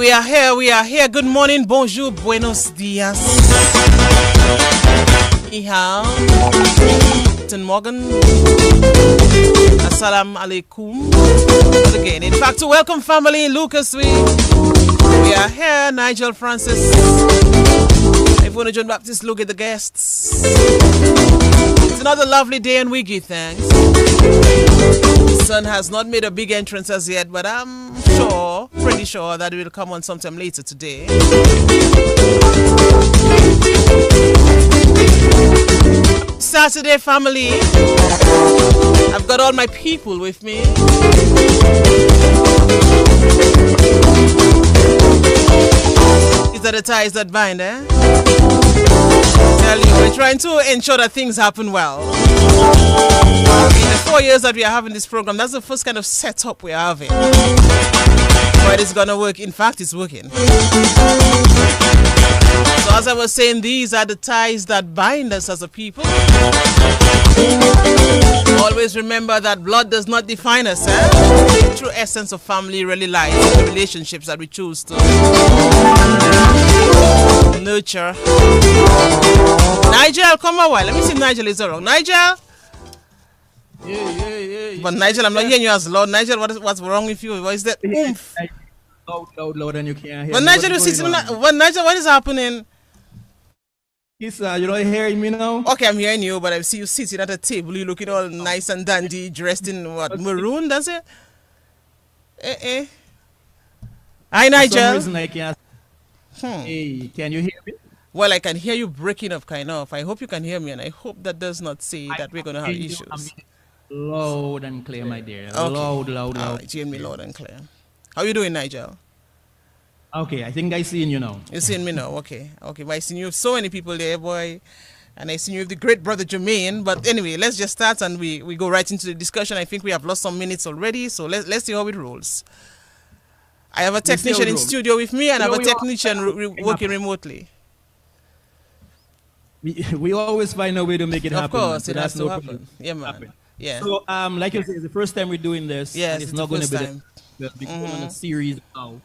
We are here. Good morning, bonjour, buenos dias. Ihao. Guten Morgen. Assalamu alaikum. Once again, in fact, to welcome family, Lucas, we are here. Nigel, Francis, Ivona, John Baptist, look at the guests. It's another lovely day and we give thanks. The sun has not made a big entrance as yet, but I'm pretty sure that it will come on sometime later today. Saturday family, I've got all my people with me. Is that a tie, is that bind, eh? Tell you, we're trying to ensure that things happen well. In the 4 years that we are having this program, that's the first kind of setup we're having. But it's gonna work. In fact, it's working. So as I was saying, these are the ties that bind us as a people. Always remember that blood does not define us. The true essence of family really lies in the relationships that we choose to nurture. Nigel, come a while. Let me see if Nigel is around. Nigel? Yeah. But Nigel, I'm not hearing you as loud. Nigel, what's wrong with you? What is that? Oomph. Loud, and you can't hear. But Nigel, Nigel, what is happening? Yes, you don't hear me now? Okay, I'm hearing you, but I see you sitting at a table. You looking all nice and dandy, dressed in what? Maroon, that's it? Hi, Nigel. For some reason I can't. Hey, can you hear me? Well, I can hear you breaking up, kind of. I hope you can hear me, and I hope that does not say that we're going to have issues. Loud and clear, my dear. Okay. Loud. Right, you hear me loud and clear. How you doing, Nigel? Okay, I think I seen you now. You seeing me now? Okay. But I seen you with so many people there, boy. And I seen you with the great brother Jermaine. But anyway, let's just start and we go right into the discussion. I think we have lost some minutes already, so let's see how it rolls. I have a technician in studio with me, and I have a technician working remotely. We always find a way to make it happen. Of course, so it has to happen. Problem. Yeah, man. Yeah. So, like you said, it's the first time we're doing this. Yes, and it's not going to be the a series now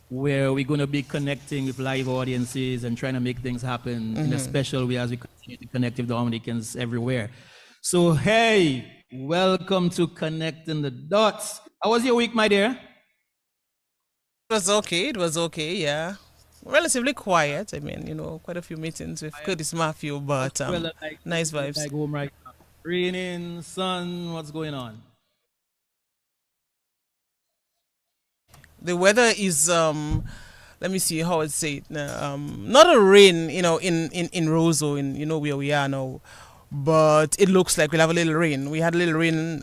where we're going to be connecting with live audiences and trying to make things happen in a special way as we continue to connect with Dominicans everywhere. So, hey, welcome to Connecting the Dots. How was your week, my dear? It was okay, yeah. Relatively quiet. I mean, quite a few meetings with Curtis Matthew, but nice vibes. Like home right now. Raining, sun, what's going on? The weather is let me see how I'd say it. Not a rain, in Roseau, where we are now, but it looks like we'll have a little rain. We had a little rain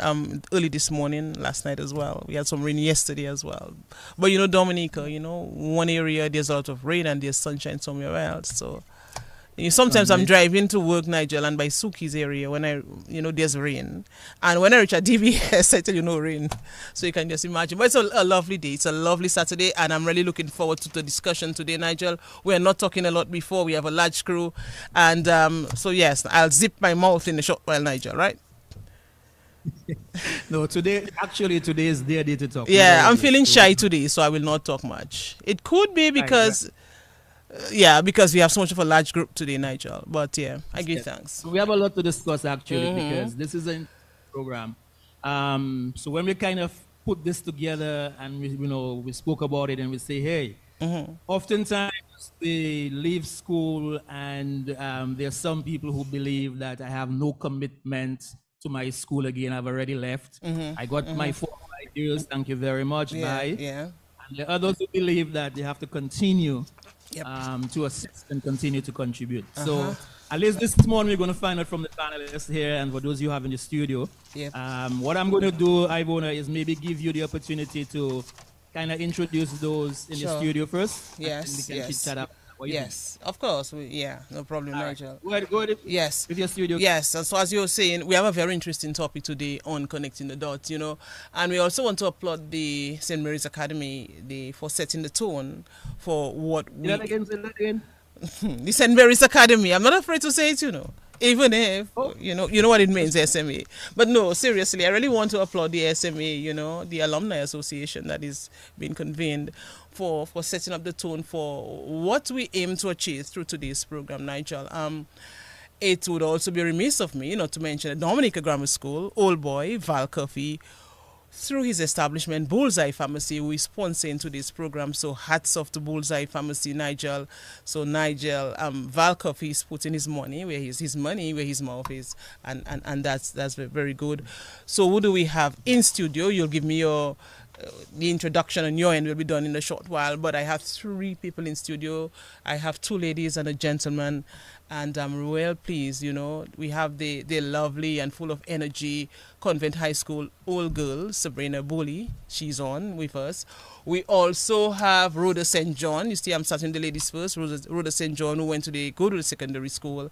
early this morning, last night as well. We had some rain yesterday as well. But Dominica, one area there's a lot of rain and there's sunshine somewhere else. So sometimes I'm driving to work, Nigel, and by Suki's area when there's rain, and when I reach at DBS, I tell you no rain. So you can just imagine. But it's a lovely day. It's a lovely Saturday, and I'm really looking forward to the discussion today, Nigel. We're not talking a lot before. We have a large crew, and so yes, I'll zip my mouth in a short while, Nigel. Right? No, today is their day to talk. Yeah, I'm feeling shy today, so I will not talk much. It could be because. Because we have so much of a large group today, Nigel. But yeah, I give thanks. We have a lot to discuss actually because this is a program. So when we kind of put this together and we spoke about it and we say, hey, oftentimes they leave school and there's some people who believe that I have no commitment to my school again. I've already left. I got my 4 years. Thank you very much. Bye. Yeah. And the others who believe that they have to continue to assist and continue to contribute. So at least this morning we're going to find out from the panelists here and for those you have in the studio. What I'm going to do, Ivona, is maybe give you the opportunity to kind of introduce those in the studio first. Yes. And we can chit-chat up. Yes, of course. No problem, Nigel. Go ahead. Yes. With your studio. Yes, and so as you were saying, we have a very interesting topic today on connecting the dots, and we also want to applaud the St. Mary's Academy for setting the tone for what we... Say that again. The St. Mary's Academy. I'm not afraid to say it, Even if Oh, you know what it means, SMA. But no, seriously, I really want to applaud the SMA, the Alumni Association that is being convened for setting up the tone for what we aim to achieve through today's program, Nigel. It would also be remiss of me not to mention that Dominica Grammar School, Old Boy, Val Coffey, through his establishment, Bullseye Pharmacy, who is sponsoring today's program. So hats off to Bullseye Pharmacy, Nigel. So Nigel, Val Coffey is putting his money where his money where his mouth is, and that's very good. So who do we have in studio? You'll give me your the introduction on your end will be done in a short while, but I have three people in studio. I have two ladies and a gentleman, and I'm real pleased. We have the lovely and full of energy Convent High School old girl Sabrina Bully. She's on with us. We also have Rhoda St. John. You see, I'm starting the ladies first. Rhoda St. John, who went to the secondary school,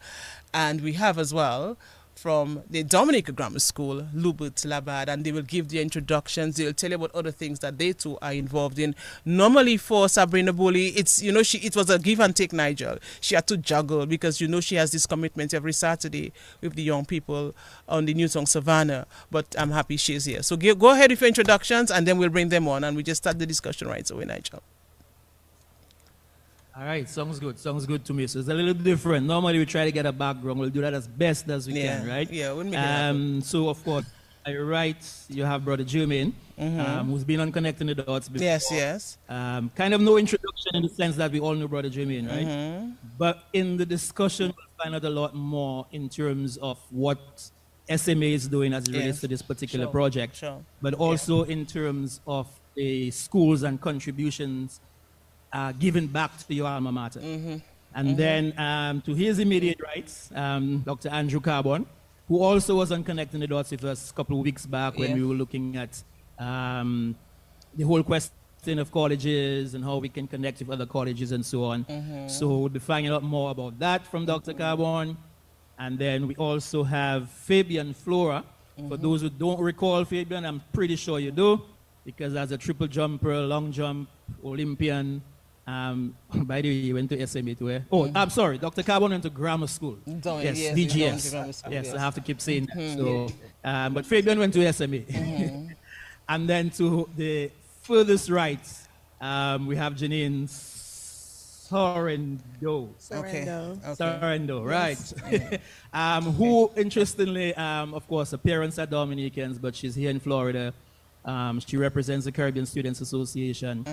and we have as well from the Dominica Grammar School, Lubert Labad, and they will give their introductions. They'll tell you about other things that they too are involved in. Normally for Sabrina Bully, it was a give and take, Nigel. She had to juggle because she has this commitment every Saturday with the young people on the New Song Savannah. But I'm happy she's here. So go ahead with your introductions, and then we'll bring them on, and we just start the discussion right away, Nigel. all right, sounds good. Sounds good to me. So it's a little different. Normally we try to get a background. We'll do that as best as we can, right? Yeah, we'll make it happen. So of course, you have Brother Jermaine, who's been on Connecting the Dots before. Yes. Kind of no introduction in the sense that we all know Brother Jermaine, right? But in the discussion, we'll find out a lot more in terms of what SMA is doing as it relates to this particular project, but also in terms of the schools and contributions given back to your alma mater. And then to his immediate rights, Dr. Andrew Carbon, who also was on Connecting the Dots with us a couple of weeks back when we were looking at the whole question of colleges and how we can connect with other colleges and so on. So we'll be finding out more about that from Dr. Carbon. And then we also have Fabian Flora. For those who don't recall Fabian, I'm pretty sure you do, because as a triple jumper, long jump, Olympian, by the way, you went to SMA too, eh? Oh, I'm sorry, Dr. Carbon went to grammar school. Yes, DGS. Yes, I have to keep saying that. So, but Fabian went to SMA. And then to the furthest right, we have Janine Sorrento. Sorrento, right. Who, interestingly, of course, her parents are Dominicans, but she's here in Florida. She represents the Caribbean Students Association,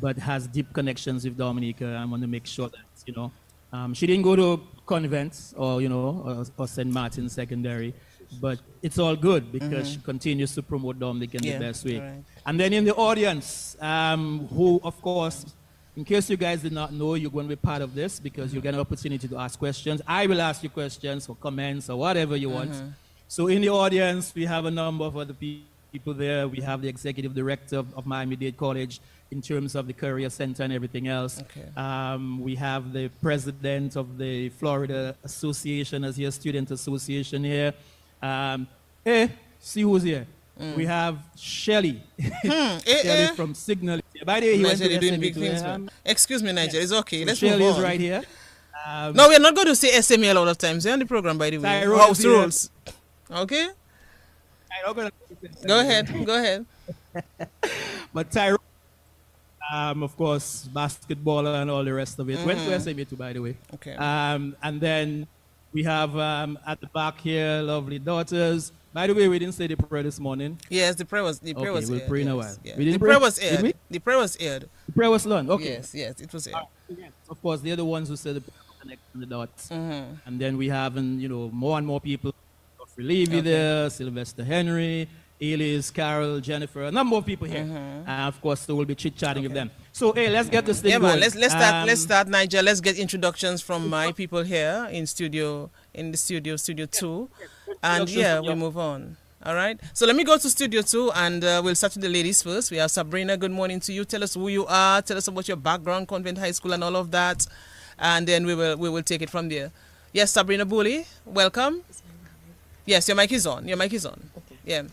but has deep connections with Dominica. I want to make sure that, she didn't go to convents or, or St. Martin Secondary, but it's all good because she continues to promote Dominica in the best way. Right. And then in the audience, who, of course, in case you guys did not know, you're going to be part of this because you get an opportunity to ask questions. I will ask you questions or comments or whatever you want. So in the audience, we have a number of other people there. We have the executive director of Miami-Dade College in terms of the Career Center and everything else. We have the president of the Florida Association as your student association here. See who's here. We have Shelly. Shelly from Signal. By the way, he went to doing big things, man. Excuse me, Nigel. It's okay. Let's Shelly move on. is right here. No, we're not going to say SMA a lot of times. They're on the program, by the way. House rules. Okay? Go ahead. But Tyrone, of course, basketballer and all the rest of it. Went to SMA too, by the way. Okay. And then we have at the back here, lovely daughters. By the way, we didn't say the prayer this morning. Yes, the prayer was we'll aired. pray in a while. Yeah. The prayer was aired. The prayer was aired. The prayer was learned. Okay. Yes, it was aired. Of course, they're the ones who said the prayer connecting the dots. And then we have, more and more people. Levy there, Sylvester Henry, Elise, Carol, Jennifer, a number of people here. Of course, so we'll be chit-chatting with them. So, hey, let's get this thing going. Man, let's start, Nigel. Let's get introductions from my people here in studio 2. And we move on. All right. So let me go to studio 2 and we'll start with the ladies first. We have Sabrina. Good morning to you. Tell us who you are. Tell us about your background, Convent High School and all of that. And then we will take it from there. Yes, Sabrina Bully, welcome. Yes, your mic is on. Okay. Yeah.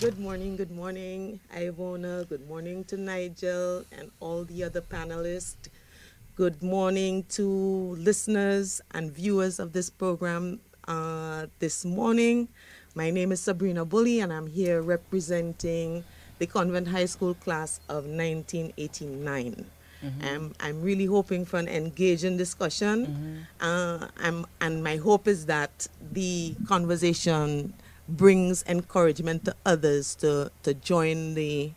Good morning, Ivona. Good morning to Nigel and all the other panelists. Good morning to listeners and viewers of this program. this morning. My name is Sabrina Bully, and I'm here representing the Convent High School class of 1989. I'm really hoping for an engaging discussion. And my hope is that the conversation brings encouragement to others to join the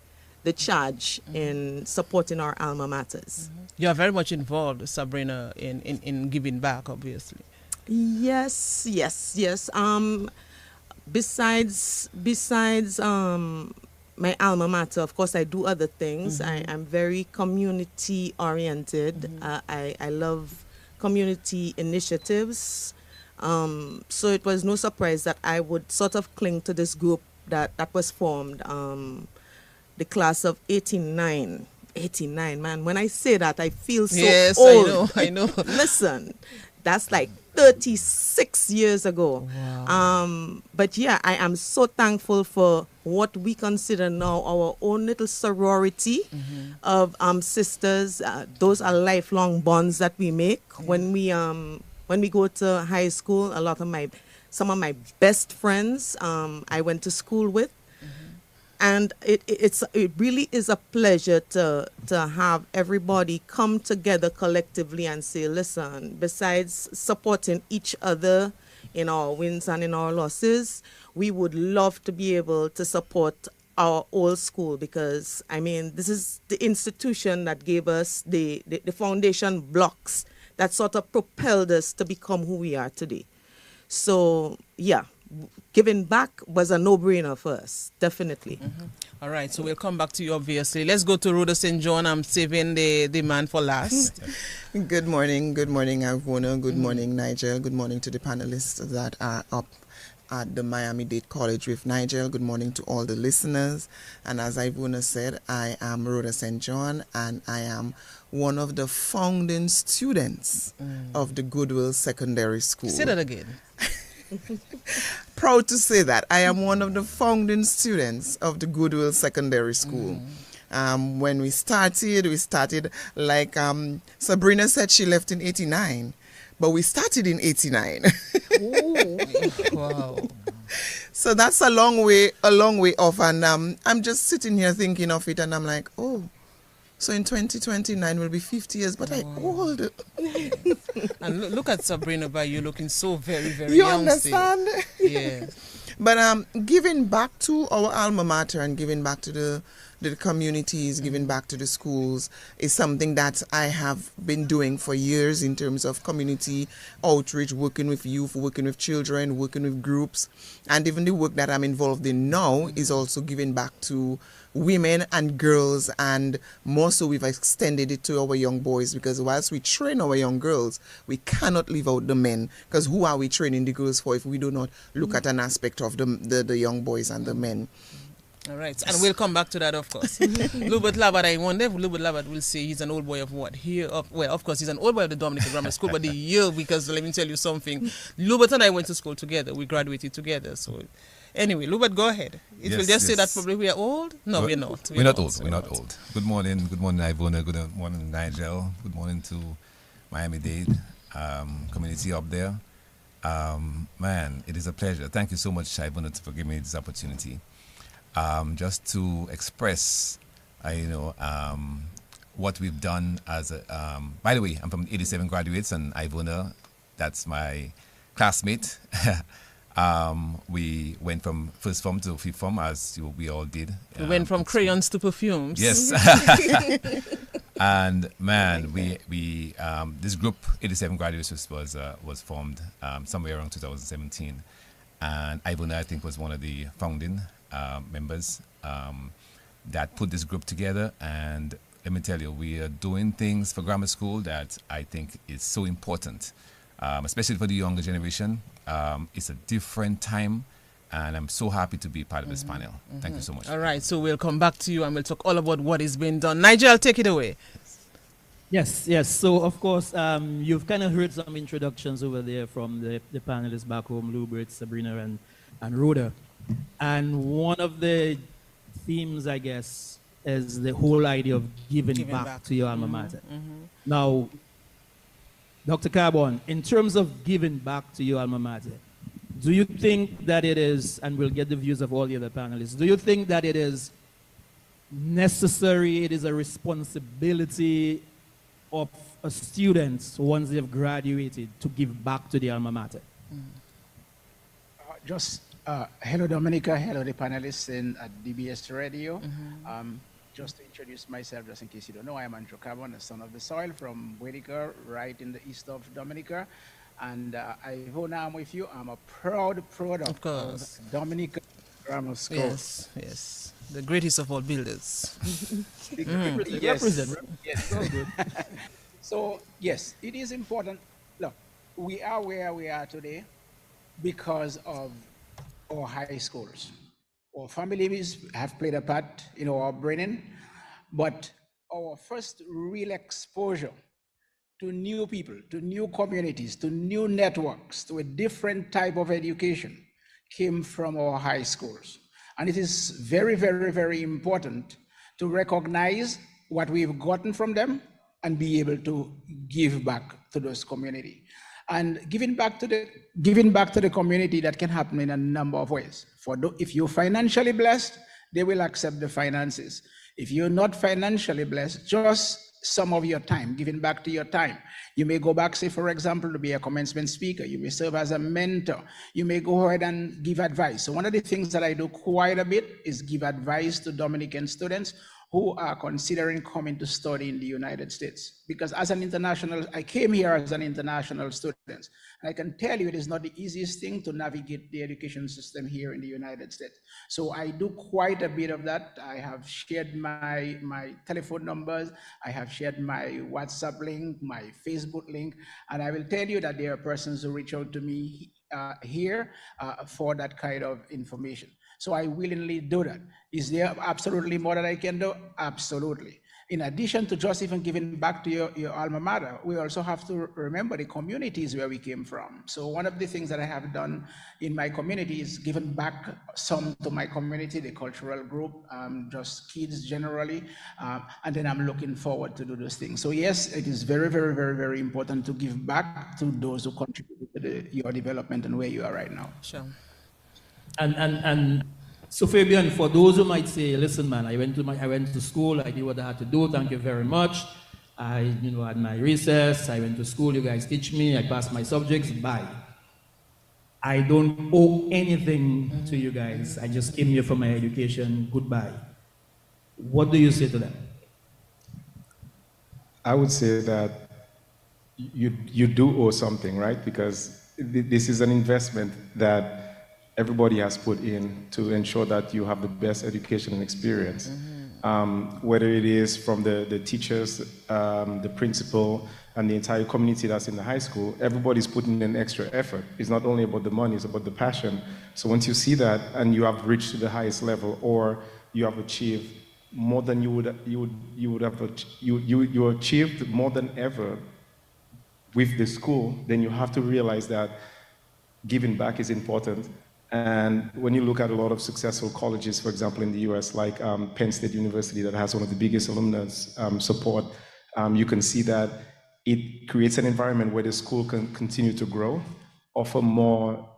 charge in supporting our alma maters. You are very much involved, Sabrina, in giving back, obviously. Yes, yes, yes. Besides my alma mater, of course, I do other things. I'm very community oriented. I love community initiatives. So it was no surprise that I would sort of cling to this group that was formed, the class of 89. 89, man. When I say that, I feel so old. Yes, I know. Listen, that's like 36 years ago. Wow. But yeah, I am so thankful for what we consider now our own little sorority of sisters. Those are lifelong bonds that we make when we go to high school. Some of my best friends I went to school with. And it really is a pleasure to have everybody come together collectively and say, listen, besides supporting each other in our wins and in our losses, we would love to be able to support our old school, because, I mean, this is the institution that gave us the foundation blocks that sort of propelled us to become who we are today. So, yeah. Giving back was a no-brainer for us, definitely. All right, so we'll come back to you, obviously. Let's go to Rhoda St. John. I'm saving the man for last. Good morning, Ivona. Good morning, Nigel. Good morning to the panelists that are up at the Miami-Dade College with Nigel. Good morning to all the listeners. And as Ivona said, I am Rhoda St. John, and I am one of the founding students of the Goodwill Secondary School. Say that again. Proud to say that I am one of the founding students of the Goodwill Secondary School. When we started like Sabrina said, she left in 89, but we started in 89. Wow. So that's a long way off, and I'm just sitting here thinking of it, and I'm like, oh, so in 2029 will be 50 years, but I old. And look at Sabrina by you looking so very, very You young. understand? Yes. But giving back to our alma mater and giving back to the communities, giving back to the schools is something that I have been doing for years in terms of community outreach, working with youth, working with children, working with groups. And even the work that I'm involved in now is also giving back to women and girls, and more so we've extended it to our young boys, because whilst we train our young girls, we cannot leave out the men, because who are we training the girls for if we do not look at an aspect of the young boys and the men? All right, and we'll come back to that, of course. Lubert Labat, I wonder if Lubert Labat will say he's an old boy of what? Well, of course, he's an old boy of the Dominican Grammar School, but the year, because let me tell you something. Lubert and I went to school together. We graduated together. So, anyway, Lubert, go ahead. It will just say that probably we are old. No, we're not. We're not old. We're not old. Good morning, Ivona. Good morning, Nigel. Good morning to Miami-Dade community up there. Man, it is a pleasure. Thank you so much, Ivona, for giving me this opportunity. Just to express, what we've done as a, by the way, I'm from 87 graduates, and Ivona, that's my classmate. We went from first form to fifth form, as we all did. We went from crayons to perfumes. Yes. And man, we this group, 87 graduates, was formed somewhere around 2017. And Ivona, I think, was one of the founding members that put this group together. And let me tell you, we are doing things for grammar school that I think is so important, especially for the younger generation. It's a different time, and I'm so happy to be part of this panel. Thank you so much. All right, so we'll come back to you and we'll talk all about what is being done. Nigel, take it away. Yes. So, of course, you've kind of heard some introductions over there from the panelists back home, Lubert, Sabrina, and Rhoda. And one of the themes, I guess, is the whole idea of giving back to your alma mater. Now, Dr. Carbon, in terms of giving back to your alma mater, do you think that it is, and we'll get the views of all the other panelists, do you think that it is necessary, it is a responsibility of a student once they've graduated to give back to the alma mater? Hello, Dominica. Hello, the panelists at DBS Radio. Just to introduce myself, just in case you don't know, I am Andrew Cabon, the son of the soil from Whitaker, right in the east of Dominica. And I'm with you. I'm a proud product of Dominica Grammar School. Yes, yes. The greatest of all builders. Yes. Yes. So, yes, it is important. Look, we are where we are today because of our high schools. Our families have played a part in our upbringing, but our first real exposure to new people, to new communities, to new networks, to a different type of education came from our high schools. And it is very, very, very important to recognize what we've gotten from them and be able to give back to those communities. And giving back to the community, that can happen in a number of ways. If you're financially blessed, they will accept the finances. If you're not financially blessed, just some of your time, giving back to your time. You may go back, say, for example, to be a commencement speaker. You may serve as a mentor. You may go ahead and give advice. So one of the things that I do quite a bit is give advice to Dominican students who are considering coming to study in the United States. Because as an international, I came here as an international student. I can tell you it is not the easiest thing to navigate the education system here in the United States. So I do quite a bit of that. I have shared my telephone numbers. I have shared my WhatsApp link, my Facebook link. And I will tell you that there are persons who reach out to me here for that kind of information. So I willingly do that. Is there absolutely more that I can do? Absolutely. In addition to just even giving back to your alma mater, we also have to remember the communities where we came from. So one of the things that I have done in my community is given back some to my community, the cultural group, just kids generally, and then I'm looking forward to do those things. So yes, it is very, very, very, very important to give back to those who contribute to your development and where you are right now. Sure. And so Fabian, for those who might say, listen, man, I went to school, I did what I had to do, thank you very much. I had my recess, I went to school, you guys teach me, I passed my subjects, bye. I don't owe anything to you guys. I just came here for my education, goodbye. What do you say to them? I would say that you do owe something, right? Because this is an investment that everybody has put in to ensure that you have the best education and experience. Whether it is from the teachers, the principal, and the entire community that's in the high school, everybody's putting in extra effort. It's not only about the money, it's about the passion. So once you see that and you have reached to the highest level, or you have achieved more than you achieved more than ever with the school, then you have to realize that giving back is important. And when you look at a lot of successful colleges, for example, in the US, like Penn State University, that has one of the biggest alumni support, you can see that it creates an environment where the school can continue to grow, offer more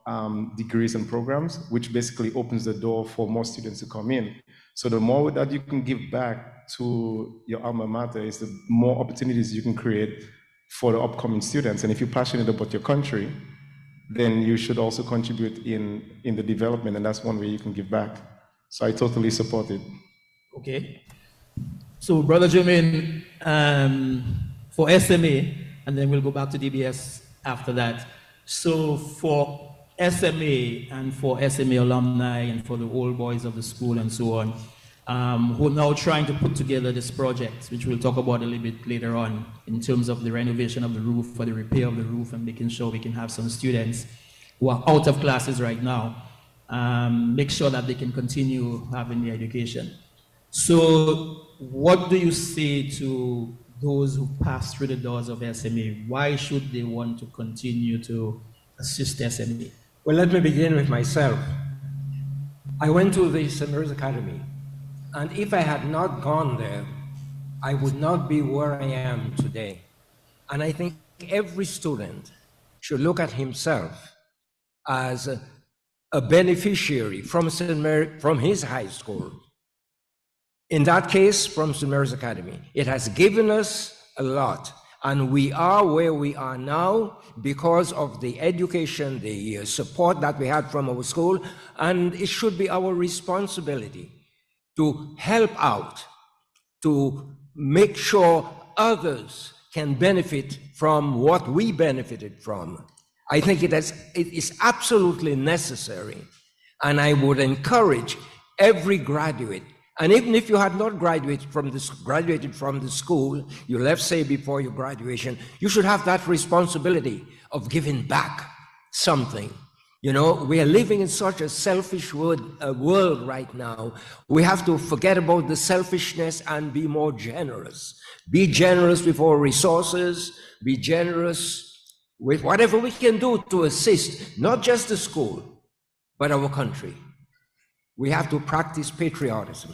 degrees and programs, which basically opens the door for more students to come in. So the more that you can give back to your alma mater is the more opportunities you can create for the upcoming students. And if you're passionate about your country, then you should also contribute in the development, and that's one way you can give back. So I totally support it. Okay. So Brother Jermaine, for SMA, and then we'll go back to DBS after that. So for SMA and for SMA alumni and for the old boys of the school and so on, who are now trying to put together this project, which we'll talk about a little bit later on, in terms of the renovation of the roof or the repair of the roof and making sure we can have some students who are out of classes right now, make sure that they can continue having the education. So what do you say to those who pass through the doors of SMA? Why should they want to continue to assist SMA? Well, let me begin with myself. I went to the St. Mary's Academy. And if I had not gone there, I would not be where I am today. And I think every student should look at himself as a beneficiary from from his high school. In that case, from St. Mary's Academy, it has given us a lot. And we are where we are now because of the education, the support that we had from our school. And it should be our responsibility to help out, to make sure others can benefit from what we benefited from. I think it is absolutely necessary. And I would encourage every graduate, and even if you had not graduated from the school, you left, say, before your graduation, you should have that responsibility of giving back something. You know, we are living in such a selfish world right now. We have to forget about the selfishness and be more generous. Be generous with our resources, be generous with whatever we can do to assist, not just the school, but our country. We have to practice patriotism.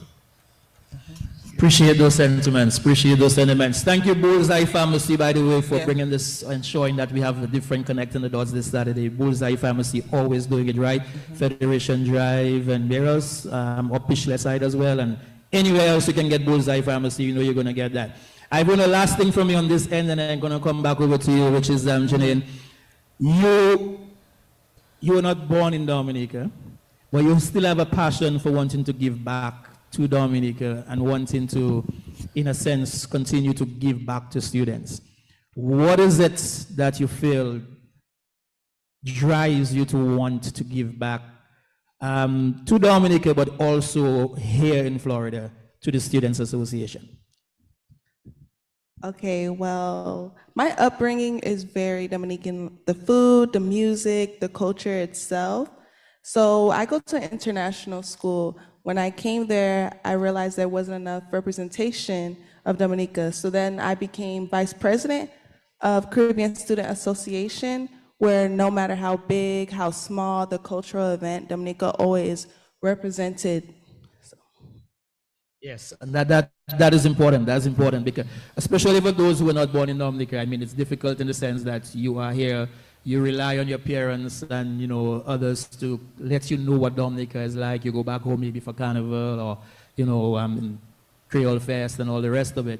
Appreciate those sentiments. Appreciate those sentiments. Thank you, Bullseye Pharmacy, by the way, for bringing this and showing that we have a different connecting the dots this Saturday. Bullseye Pharmacy always doing it right. Federation Drive and where else? Up Pishlet side as well. And anywhere else you can get Bullseye Pharmacy, you know you're going to get that. I've got a last thing from me on this end, and then I'm going to come back over to you, which is Janine. You were not born in Dominica, but you still have a passion for wanting to give back to Dominica and wanting to, in a sense, continue to give back to students. What is it that you feel drives you to want to give back to Dominica, but also here in Florida to the Students Association? Okay, well, my upbringing is very Dominican. The food, the music, the culture itself. So I go to an international school. When I came there, I realized there wasn't enough representation of Dominica. So then I became vice president of Caribbean Student Association, where no matter how big, how small the cultural event, Dominica always represented. Yes, and that is important. That's important because, especially for those who are not born in Dominica, I mean, it's difficult in the sense that you are here, you rely on your parents and, you know, others to let you know what Dominica is like. You go back home maybe for Carnival or, you know, Creole Fest and all the rest of it.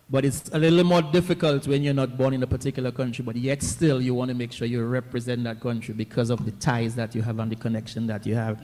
But it's a little more difficult when you're not born in a particular country, but yet still you want to make sure you represent that country because of the ties that you have and the connection that you have.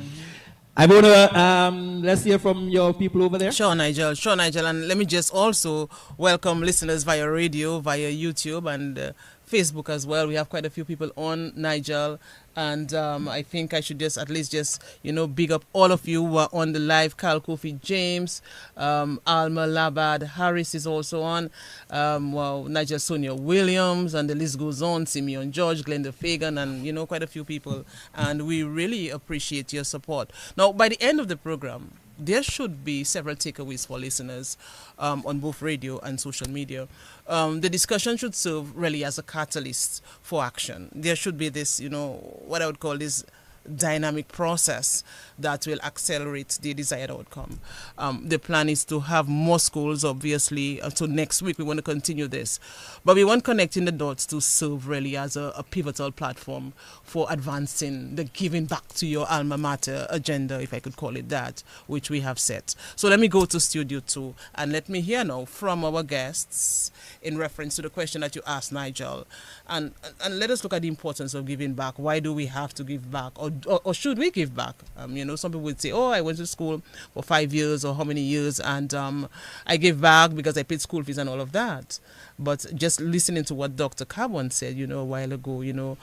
I want to, let's hear from your people over there. Sure, Nigel. And let me just also welcome listeners via radio, via YouTube, and Facebook as well. We have quite a few people on, Nigel. And I think I should just at least just, you know, big up all of you who are on the live. Carl Kofi James, Alma Labad Harris is also on. Nigel Sonia Williams, and the list goes on. Simeon George, Glenda Fagan, and, you know, quite a few people. And we really appreciate your support. Now, by the end of the program, there should be several takeaways for listeners on both radio and social media. The discussion should serve really as a catalyst for action. There should be this, you know, what I would call this dynamic process that will accelerate the desired outcome. The plan is to have more schools, obviously, until next week. We want to continue this. But we want Connecting the Dots to serve really as a pivotal platform for advancing the giving back to your alma mater agenda, if I could call it that, which we have set. So let me go to Studio 2 and let me hear now from our guests in reference to the question that you asked, Nigel. And let us look at the importance of giving back. Why do we have to give back? Or should we give back? You know, some people would say, oh, I went to school for 5 years or how many years, and I gave back because I paid school fees and all of that. But just listening to what Dr. Carbon said, you know, a while ago, you know,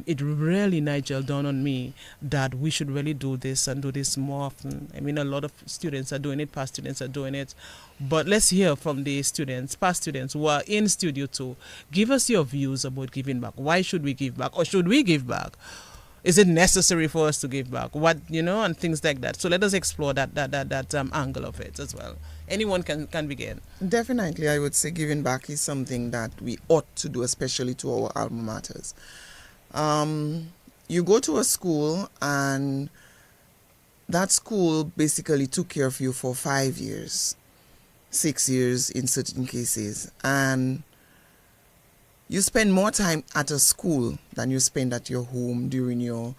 it really, Nigel, dawned on me that we should really do this and do this more often. I mean, a lot of students are doing it, past students are doing it. But let's hear from the students, past students who are in Studio 2. Give us your views about giving back. Why should we give back? Or should we give back? Is it necessary for us to give back? What, you know, and things like that. So let us explore that angle of it as well. Anyone can begin. Definitely, I would say giving back is something that we ought to do, especially to our alma maters. You go to a school, and that school basically took care of you for 5 years, 6 years in certain cases, and you spend more time at a school than you spend at your home during your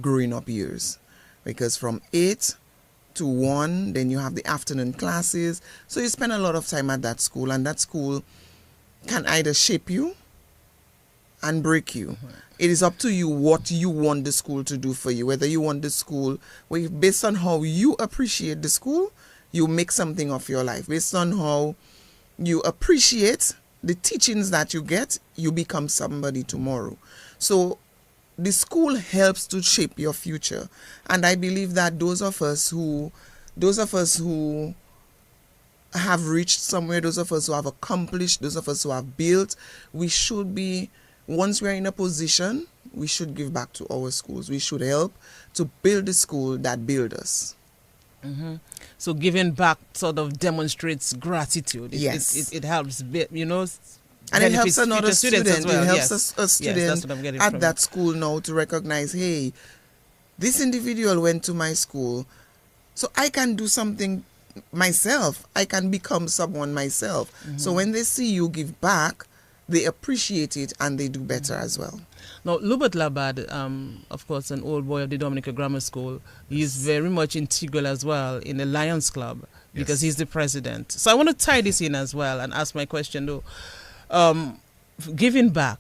growing up years. Because from 8 to 1, then you have the afternoon classes. So you spend a lot of time at that school, and that school can either shape you and break you. It is up to you what you want the school to do for you. Whether you want the school, based on how you appreciate the school, you make something of your life. Based on how you appreciate the teachings that you get, you become somebody tomorrow. So the school helps to shape your future. And I believe that those of us who have reached somewhere, those of us who have accomplished, those of us who have built, we should be, once we're in a position, we should give back to our schools. We should help to build the school that build us. So giving back sort of demonstrates gratitude. Yes. It helps, you know, and it helps benefits another future students student. as well. It helps Yes. a Yes, student that's what I'm getting at from that it. school now to recognize, hey, this individual went to my school, so I can do something myself. I can become someone myself. So when they see you give back, they appreciate it and they do better as well. Now, Lubert Labad, of course, an old boy of the Dominica Grammar School, he is very much integral as well in the Lions Club because he's the president. So I want to tie this in as well and ask my question though. Giving back,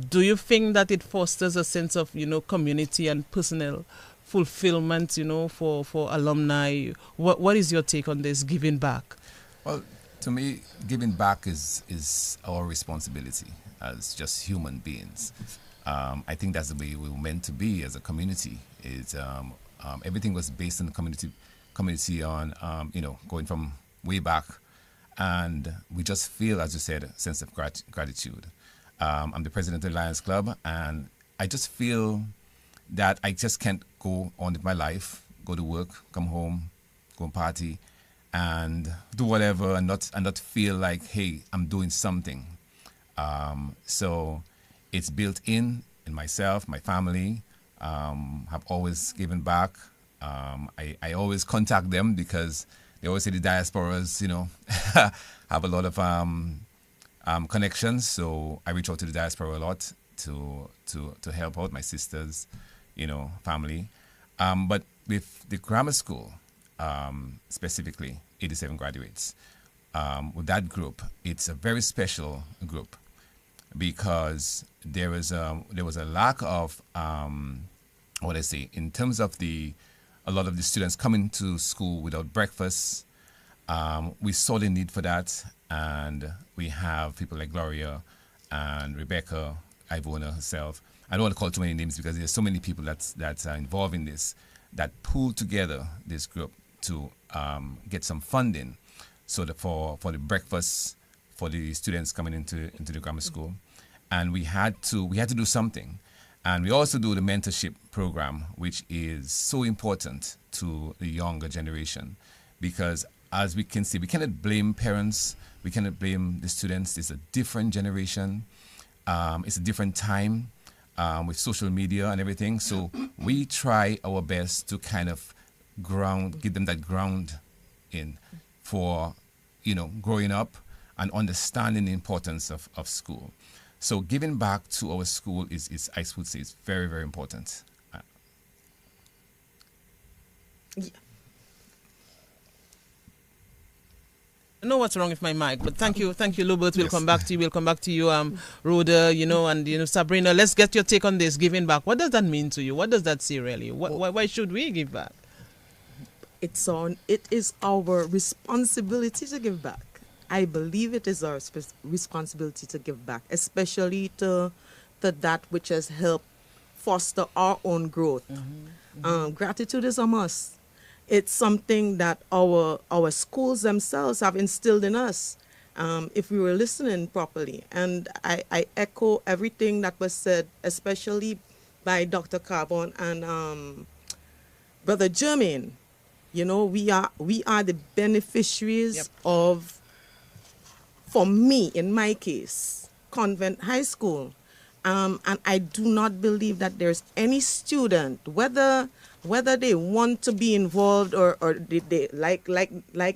do you think that it fosters a sense of, you know, community and personal fulfillment, you know, for alumni? What is your take on this, giving back? Well, to me, giving back is our responsibility as just human beings. I think that's the way we were meant to be as a community. Everything was based on the community on, you know, going from way back. And we just feel, as you said, a sense of gratitude. I'm the president of the Lions Club, and I just feel that I just can't go on with my life, go to work, come home, go and party, and do whatever, and not feel like, hey, I'm doing something. So it's built in myself, my family. Have always given back. I always contact them because they always say the diasporas, you know, have a lot of connections. So I reach out to the diaspora a lot to help out my sisters, you know, family. But with the grammar school, specifically 87 graduates, with that group, it's a very special group because there was a lack of what I say in terms of a lot of the students coming to school without breakfast. We saw the need for that, and we have people like Gloria and Rebecca, Ivona herself. I don't want to call too many names because there's so many people that are involved in this that pulled together this group to get some funding, so that for the breakfast for the students coming into the grammar school, and we had to do something. And we also do the mentorship program, which is so important to the younger generation, because as we can see, we cannot blame parents, we cannot blame the students. It's a different generation, it's a different time with social media and everything. So we try our best to kind of give them that ground in for, you know, growing up and understanding the importance of school. So giving back to our school is I would say, is very, very important. Yeah. I know what's wrong with my mic, but thank you, Lubert. We'll come back to you, Rhoda, you know, and, you know, Sabrina. Let's get your take on this, giving back. What does that mean to you? What does that say really? Why should we give back? It is our responsibility to give back. I believe it is our responsibility to give back, especially to that which has helped foster our own growth. Gratitude is a must. It's something that our schools themselves have instilled in us, if we were listening properly. And I echo everything that was said, especially by Dr. Carbon and Brother Jermaine. You know, we are the beneficiaries of, for me, in my case, Convent High School. And I do not believe that there's any student, whether whether they want to be involved or they like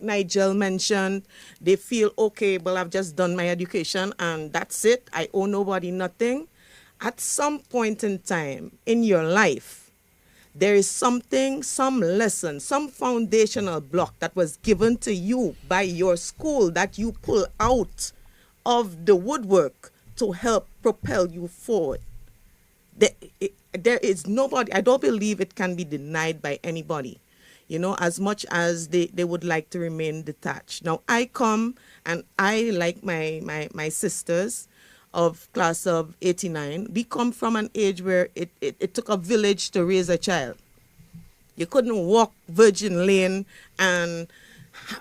Nigel mentioned, they feel okay, well, I've just done my education and that's it. I owe nobody nothing. At some point in time in your life, there is something, some lesson, some foundational block that was given to you by your school that you pull out of the woodwork to help propel you forward. There is nobody, I don't believe it can be denied by anybody, you know, as much as they would like to remain detached. Now, I come and I, like my sisters of class of 89, we come from an age where it took a village to raise a child. You couldn't walk Virgin Lane and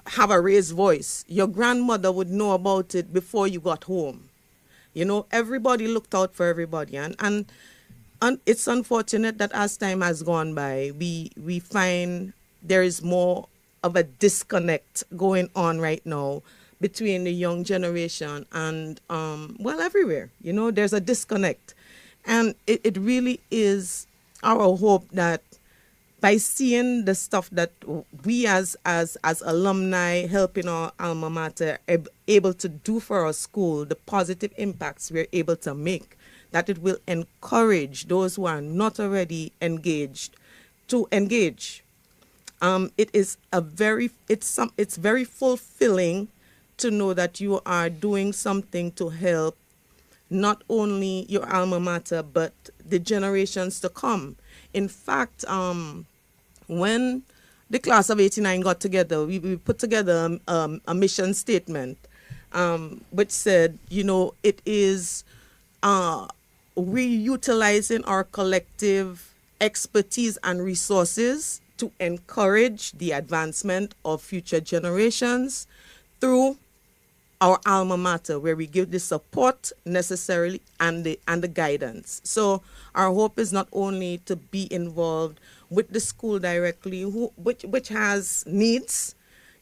have a raised voice. Your grandmother would know about it before you got home. You know, everybody looked out for everybody. And it's unfortunate that as time has gone by, we find there is more of a disconnect going on right now between the young generation and, well, everywhere. You know, there's a disconnect. And it really is our hope that by seeing the stuff that we as alumni helping our alma mater able to do for our school, the positive impacts we're able to make, that it will encourage those who are not already engaged to engage. It is it's very fulfilling to know that you are doing something to help not only your alma mater but the generations to come. In fact, when the class of 89 got together, we put together a mission statement, which said, you know, it is reutilizing our collective expertise and resources to encourage the advancement of future generations through our alma mater, where we give the support necessarily and the guidance. So our hope is not only to be involved with the school directly, which has needs,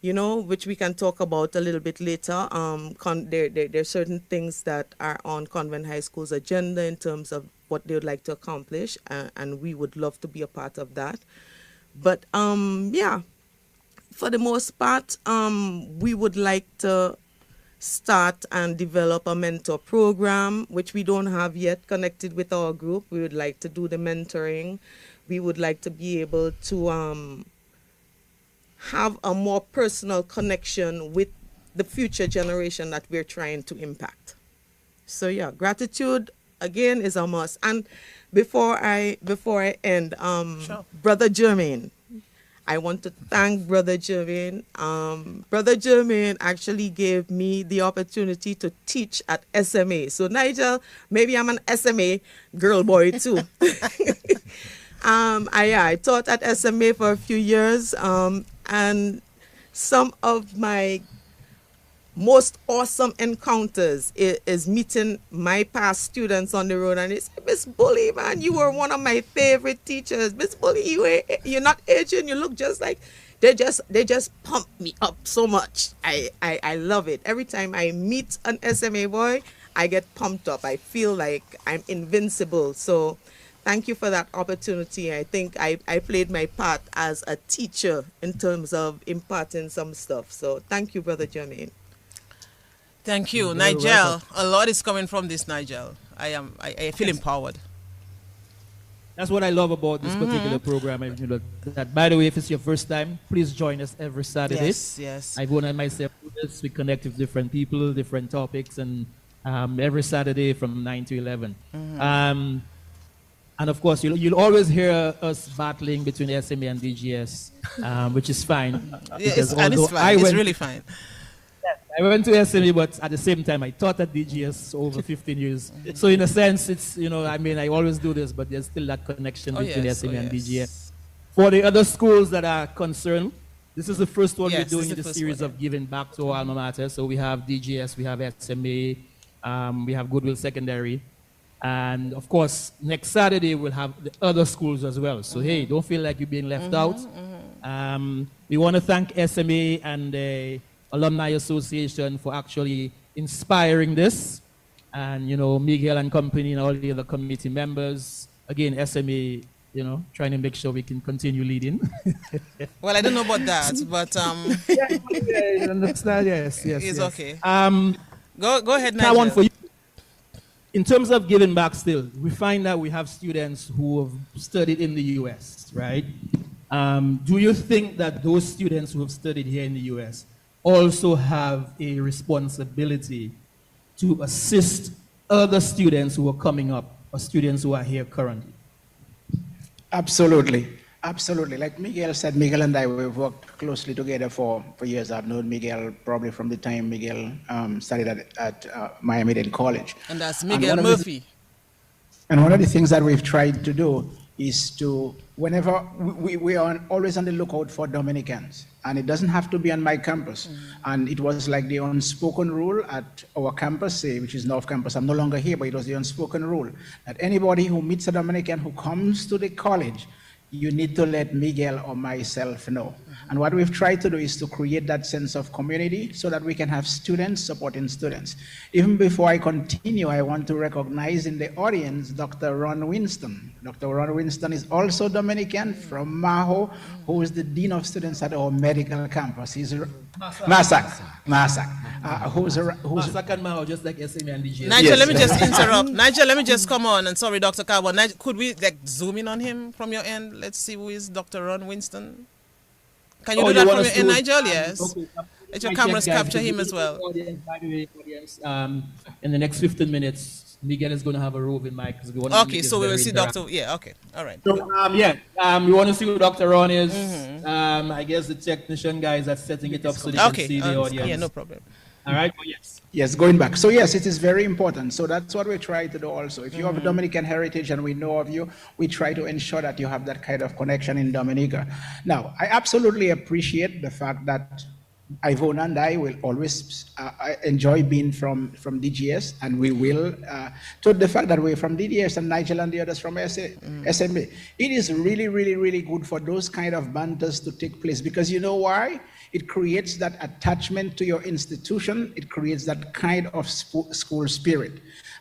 you know, which we can talk about a little bit later. There are certain things that are on Convent High School's agenda in terms of what they would like to accomplish, and we would love to be a part of that. But yeah, for the most part, we would like to start and develop a mentor program, which we don't have yet connected with our group. We would like to do the mentoring. We would like to be able to have a more personal connection with the future generation that we're trying to impact. So yeah, gratitude again is a must. And before I end, Sure. Brother Jermaine, I want to thank Brother Jermaine. Brother Jermaine actually gave me the opportunity to teach at SMA. So Nigel, maybe I'm an SMA girl boy too. I taught at SMA for a few years, and some of my most awesome encounters is meeting my past students on the road, and they say, Miss Bully, man, you were one of my favorite teachers. Miss Bully, you're not aging, you look just like, they just pump me up so much. I love it. Every time I meet an SMA boy, I get pumped up. I feel like I'm invincible. So thank you for that opportunity. I think I played my part as a teacher in terms of imparting some stuff. So thank you, Brother Jermaine. Thank you, You're very Nigel. welcome. A lot is coming from this, Nigel. I feel empowered. That's what I love about this particular program. You know, that, by the way, if it's your first time, please join us every Saturday. Yes. Ivona and myself do this. We connect with different people, different topics, and every Saturday from 9 to 11. And of course, you'll always hear us battling between SMA and DGS, which is fine. Yeah, because and it's although fine. It's really fine. I went to SMA, but at the same time, I taught at DGS over 15 years. So in a sense, it's, you know, I mean, I always do this, but there's still that connection between SMA and DGS. For the other schools that are concerned, this is the first one we're doing in the series of giving back to our alma mater. So we have DGS, we have SMA, we have Goodwill Secondary. And of course, next Saturday, we'll have the other schools as well. So hey, don't feel like you're being left out. We want to thank SMA and the Alumni Association for actually inspiring this. And, you know, Miguel and company and all the other committee members. Again, SMA trying to make sure we can continue leading. Well, I don't know about that, but yeah, understand. Yes, it's yes. okay. Go ahead, That one Nigel. for you. In terms of giving back still, we find that we have students who have studied in the US, right? Do you think that those students who have studied here in the US also have a responsibility to assist other students who are coming up or students who are here currently? Absolutely. Absolutely. Like Miguel said, Miguel and I, we've worked closely together for years. I've known Miguel probably from the time Miguel studied at Miami-Dade College. And that's Miguel Murphy. And one of the things that we've tried to do is to, whenever we are always on the lookout for Dominicans, and it doesn't have to be on my campus. And it was like the unspoken rule at our campus, which is North Campus. I'm no longer here, but it was the unspoken rule that anybody who meets a Dominican who comes to the college, you need to let Miguel or myself know. And what we've tried to do is to create that sense of community so that we can have students supporting students. Even before I continue, I want to recognize in the audience Dr. Ron Winston. Dr. Ron Winston is also Dominican from Maho, who is the Dean of Students at our medical campus. He's Masak. Masak and Maho, just like SMA and DBS. Nigel, Yes. let me just interrupt. Nigel, let me just come on, and sorry, Dr. Carbon. Nigel, could we zoom in on him from your end? Let's see who is Dr. Ron Winston. Can you do that from your end, Nigel? Yes. Okay. Let your cameras capture him as well. Audience, by the way, audience, in the next 15 minutes, Miguel is going to have a roving mic. Okay, so we will see Dr. Yeah, okay. All right. So, we want to see who Dr. Ron is. I guess the technician guys are setting it up so they can see the audience. Yeah, no problem. All right, well, yes. Yes, going back. So yes, it is very important. So that's what we try to do also. If you have a Dominican heritage and we know of you, we try to ensure that you have that kind of connection in Dominica. Now, I absolutely appreciate the fact that Ivona and I will always enjoy being from DGS, and we will, to the fact that we're from DDS and Nigel and the others from SMA. It is really, really, really good for those kind of banters to take place, because you know why? It creates that attachment to your institution. It creates that kind of school spirit.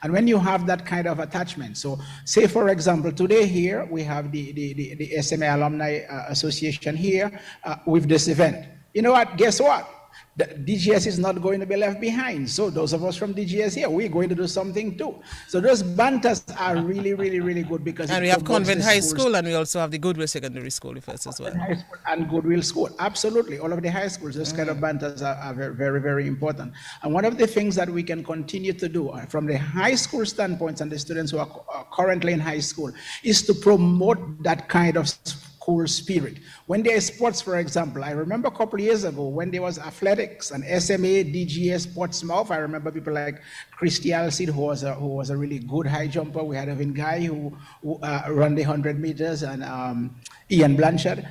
And when you have that kind of attachment, so say for example, today here, we have the SMA Alumni Association here with this event. You know what, guess what? The DGS is not going to be left behind. So those of us from DGS here, we're going to do something too. So those banters are really, really, really good because and we have Convent High School, and we also have the Goodwill Secondary School with us as well. High School and Goodwill School, absolutely. All of the high schools, those kind of banters are very, very, very important. And one of the things that we can continue to do from the high school standpoint and the students who are currently in high school is to promote that kind of school spirit. When there is sports, for example, I remember a couple of years ago when there was athletics and SMA, DGS, Portsmouth. I remember people like Christy Alcide, who was a really good high jumper. We had Evan Guy who ran the 100 meters, and Ian Blanchard.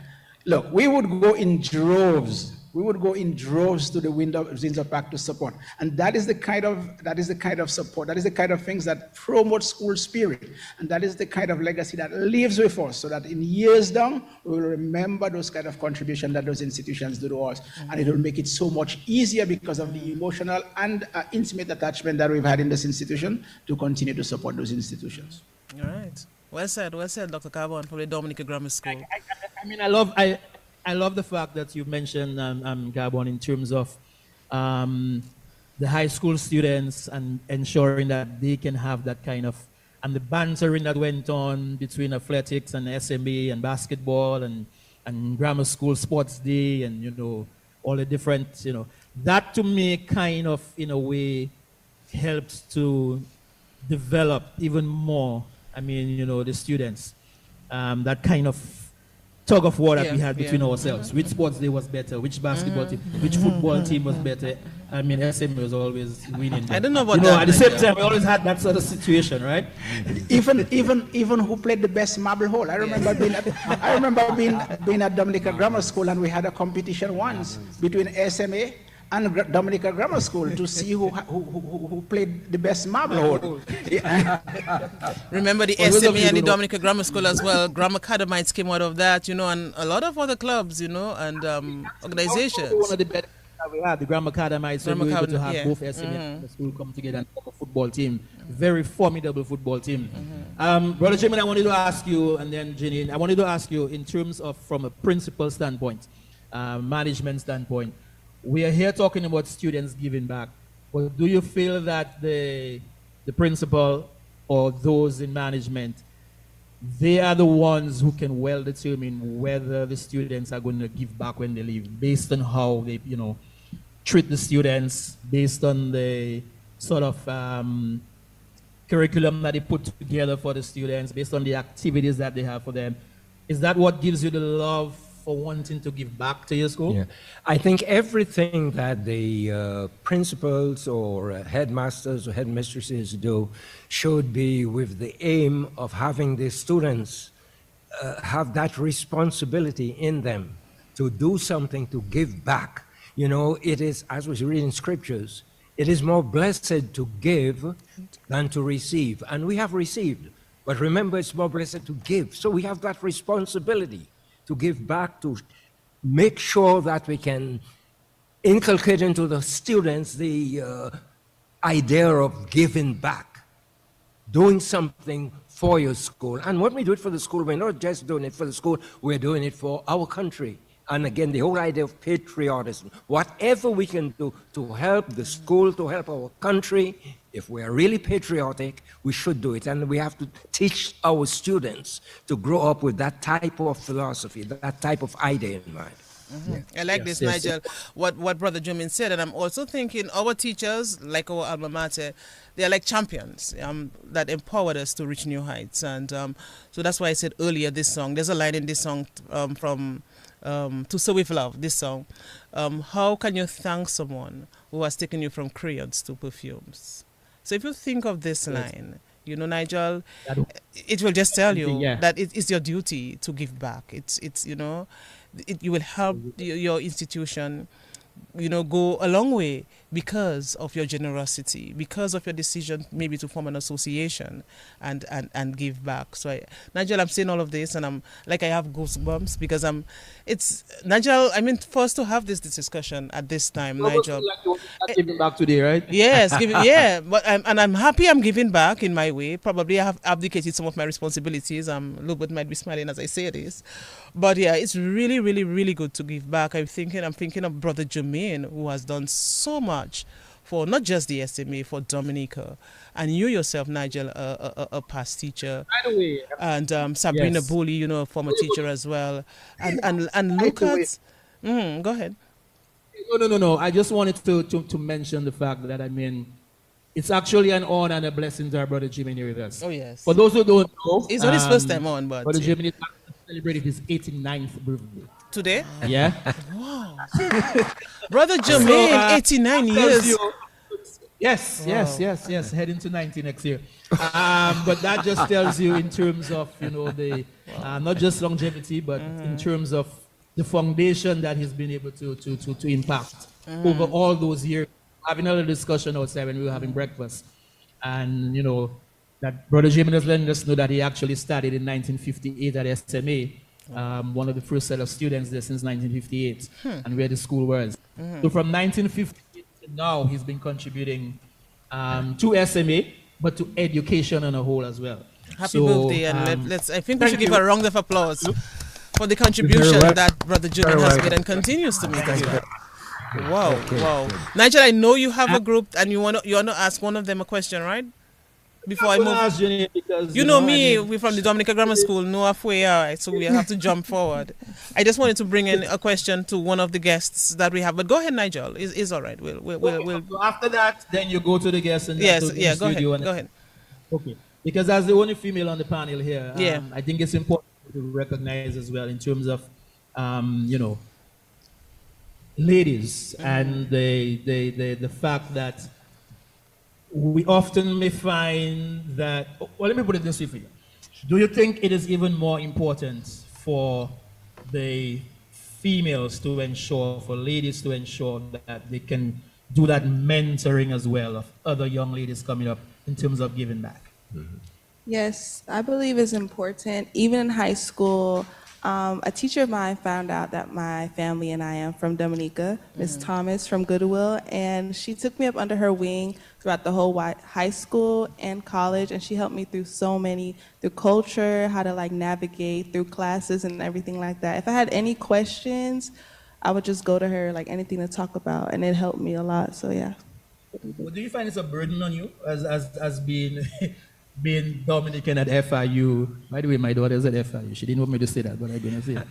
Look, we would go in droves. We would go in droves to the Windsor Park to support, and that is the kind of support. That is the kind of things that promote school spirit, and that is the kind of legacy that lives with us, so that in years down we will remember those kind of contributions that those institutions do to us, and it will make it so much easier because of the emotional and intimate attachment that we've had in this institution to continue to support those institutions. All right. Well said, Dr. Carbon, from the Dominica Grammar School. I mean, I love the fact that you mentioned, Gabon, in terms of the high school students and ensuring that they can have that kind of, and the bantering that went on between athletics and SMA and basketball and grammar school sports day and, all the different, that to me kind of, in a way, helps to develop even more, the students, that kind of tug of war that we had between ourselves. Which sports day was better? Which basketball team? Which football team was better? SMA was always winning. I don't know about that. At the same time, we always had that sort of situation, right? Even who played the best marble hole. I remember being at Dominica Grammar School, and we had a competition once between SMA and Dominica Grammar School to see who played the best marble hole. Remember the SMA and the Dominica Grammar School as well. Grammar Academites came out of that, and a lot of other clubs, and organizations. One of the best we had the Grammar Academy, so we were able to have both SMA and the school come together and form a football team. Very formidable football team. Brother Jimin, I wanted to ask you, and then Janine, I wanted to ask you in terms of from a principal standpoint, management standpoint, we are here talking about students giving back. But do you feel that the principal or those in management, they are the ones who can well determine whether the students are going to give back when they leave, based on how they, treat the students, based on the sort of curriculum that they put together for the students, based on the activities that they have for them? Is that what gives you the love for wanting to give back to your school? Yeah. I think everything that the principals or headmasters or headmistresses do should be with the aim of having the students have that responsibility in them to do something, to give back. It is, as we read in scriptures, it is more blessed to give than to receive. And we have received. But remember, it's more blessed to give. So we have that responsibility to give back, to make sure that we can inculcate into the students the idea of giving back, doing something for your school. And when we do it for the school, we're not just doing it for the school, we're doing it for our country. And again, the whole idea of patriotism. Whatever we can do to help the school, to help our country, if we are really patriotic, we should do it. And we have to teach our students to grow up with that type of philosophy, that type of idea in mind. I like this, Nigel, what Brother Jumin said. And I'm also thinking our teachers, like our alma mater, they are like champions that empowered us to reach new heights. And so that's why I said earlier this song, there's a line in this song from To Sew With Love, this song. How can you thank someone who has taken you from crayons to perfumes? So if you think of this line, Nigel, it will just tell you that it is your duty to give back. You will help your institution, go a long way because of your generosity, because of your decision maybe to form an association and give back. So Nigel, I'm saying all of this and I have goosebumps because Nigel, for us to have this discussion at this time, Nigel. Giving back today, right? Yes, but I'm happy I'm giving back in my way. Probably I have abdicated some of my responsibilities. Lubert might be smiling as I say this. But yeah, it's really, really, really good to give back. I'm thinking of Brother Jermaine, who has done so much for not just the SMA, for Dominica, and you yourself, Nigel, a past teacher. By the way, and Sabrina Bully, a former teacher as well. And look at. Go ahead. No. I just wanted to mention the fact that it's actually an honor and a blessing to our brother Jimmy here with us. Oh yes. For those who don't know, it's not his first time on, but brother Jimmy celebrated his 89th birthday today. Yeah. Wow. Brother Jermaine, 89 years. Yes. Heading to 90 next year. But that just tells you in terms of the not just longevity, but in terms of the foundation that he's been able to impact over all those years. Having a little discussion outside when we were having breakfast, and that Brother Jimmy has letting us know that he actually started in 1958 at SMA. One of the first set of students there since 1958, and where the school was. So from 1958 to now, he's been contributing to SMA, but to education on a whole as well. Happy birthday, and I think we should give a round of applause for the contribution that Brother Julian has made and continues to make as well. Wow. Nigel, I know you have a group, and you want to ask one of them a question, right? Before I move, because, we're from the Dominica Grammar School, no halfway, so we have to jump forward. I just wanted to bring in a question to one of the guests that we have, but go ahead, Nigel. It's all right. We'll. So after that, then you go to the guests and go ahead. Okay, because as the only female on the panel here, I think it's important to recognize as well in terms of, ladies and the fact that we often may find that, well, let me put it this way for you. Do you think it is even more important for the females to ensure, for ladies to ensure that they can do that mentoring as well of other young ladies coming up in terms of giving back? Yes, I believe it's important. Even in high school, A teacher of mine found out that my family and I am from Dominica, Miss Thomas from Goodwill, and she took me up under her wing throughout the whole high school and college, and she helped me through through culture, how to like navigate through classes and everything like that. If I had any questions, I would just go to her, like anything to talk about, and it helped me a lot, so yeah. Well, do you find it's a burden on you as being being Dominican at FIU? By the way, my daughter's at FIU. She didn't want me to say that, but I'm going to say it.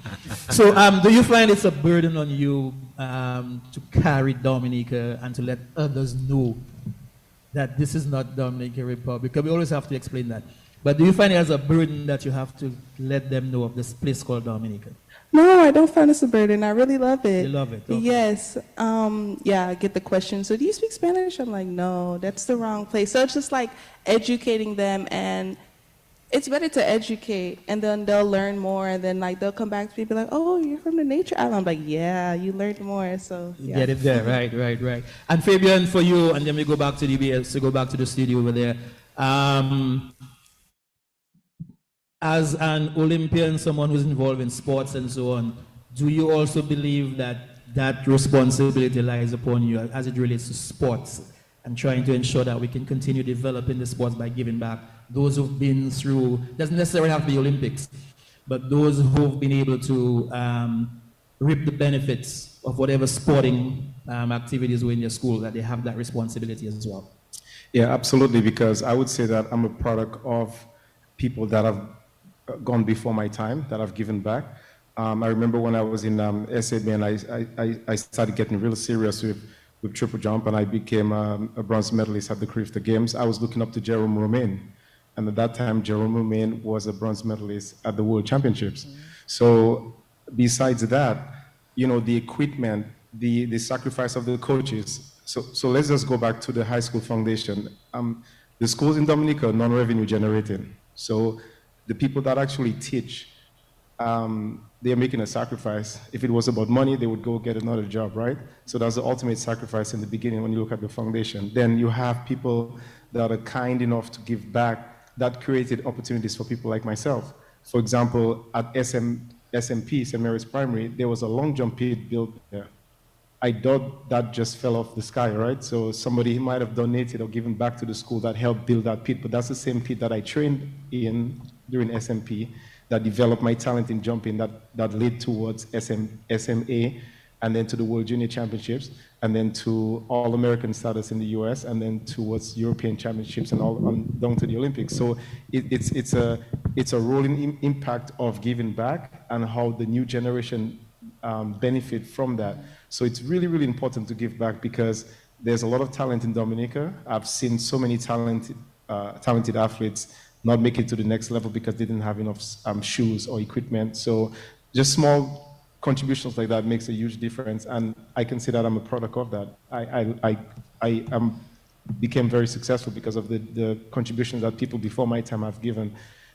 So do you find it's a burden on you to carry Dominica and to let others know that this is not Dominican Republic? Because we always have to explain that. But do you find it as a burden that you have to let them know of this place called Dominica? No, I don't find this a burden. I really love it. You love it? Okay. Yes. Yeah, I get the question. So do you speak Spanish? I'm like, no, that's the wrong place. So it's just like educating them, and it's better to educate, and then they'll learn more, and then like they'll come back to me and be like, oh, you're from the nature island. I'm like, yeah, you learned more. So yeah. Get it there, right. And Fabian, for you, and then we go back to DBS, to go back to the studio over there. As an Olympian, someone who's involved in sports and so on, do you also believe that that responsibility lies upon you as it relates to sports and trying to ensure that we can continue developing the sports by giving back? Those who've been through, doesn't necessarily have to be Olympics, but those who've been able to reap the benefits of whatever sporting activities were in your school, that they have that responsibility as well. Yeah, absolutely, because I would say that I'm a product of people that have gone before my time, that I've given back. I remember when I was in SMA, and I started getting real serious with triple jump, and I became a bronze medalist at the Crifter Games. I was looking up to Jerome Romain, and at that time, Jerome Romain was a bronze medalist at the World Championships. So besides that, you know, the equipment, the sacrifice of the coaches. So let's just go back to the high school foundation. The schools in Dominica are non-revenue generating. So the people that actually teach, they're making a sacrifice. If it was about money, they would go get another job, right? So that's the ultimate sacrifice in the beginning when you look at the foundation. Then you have people that are kind enough to give back, that created opportunities for people like myself. For example, at SMP, St. Mary's Primary, there was a long jump pit built there. I thought that just fell off the sky, right? So somebody might have donated or given back to the school that helped build that pit, but that's the same pit that I trained in during SMP, that developed my talent in jumping, that led towards SMA, and then to the World Junior Championships, and then to All-American status in the US, and then towards European Championships, and all on down to the Olympics. So it's a rolling impact of giving back and how the new generation benefit from that. So it's really, really important to give back, because there's a lot of talent in Dominica. I've seen so many talented athletes not make it to the next level because they didn't have enough shoes or equipment. So just small contributions like that makes a huge difference, and I can say that I'm a product of that. I became very successful because of the contributions that people before my time have given,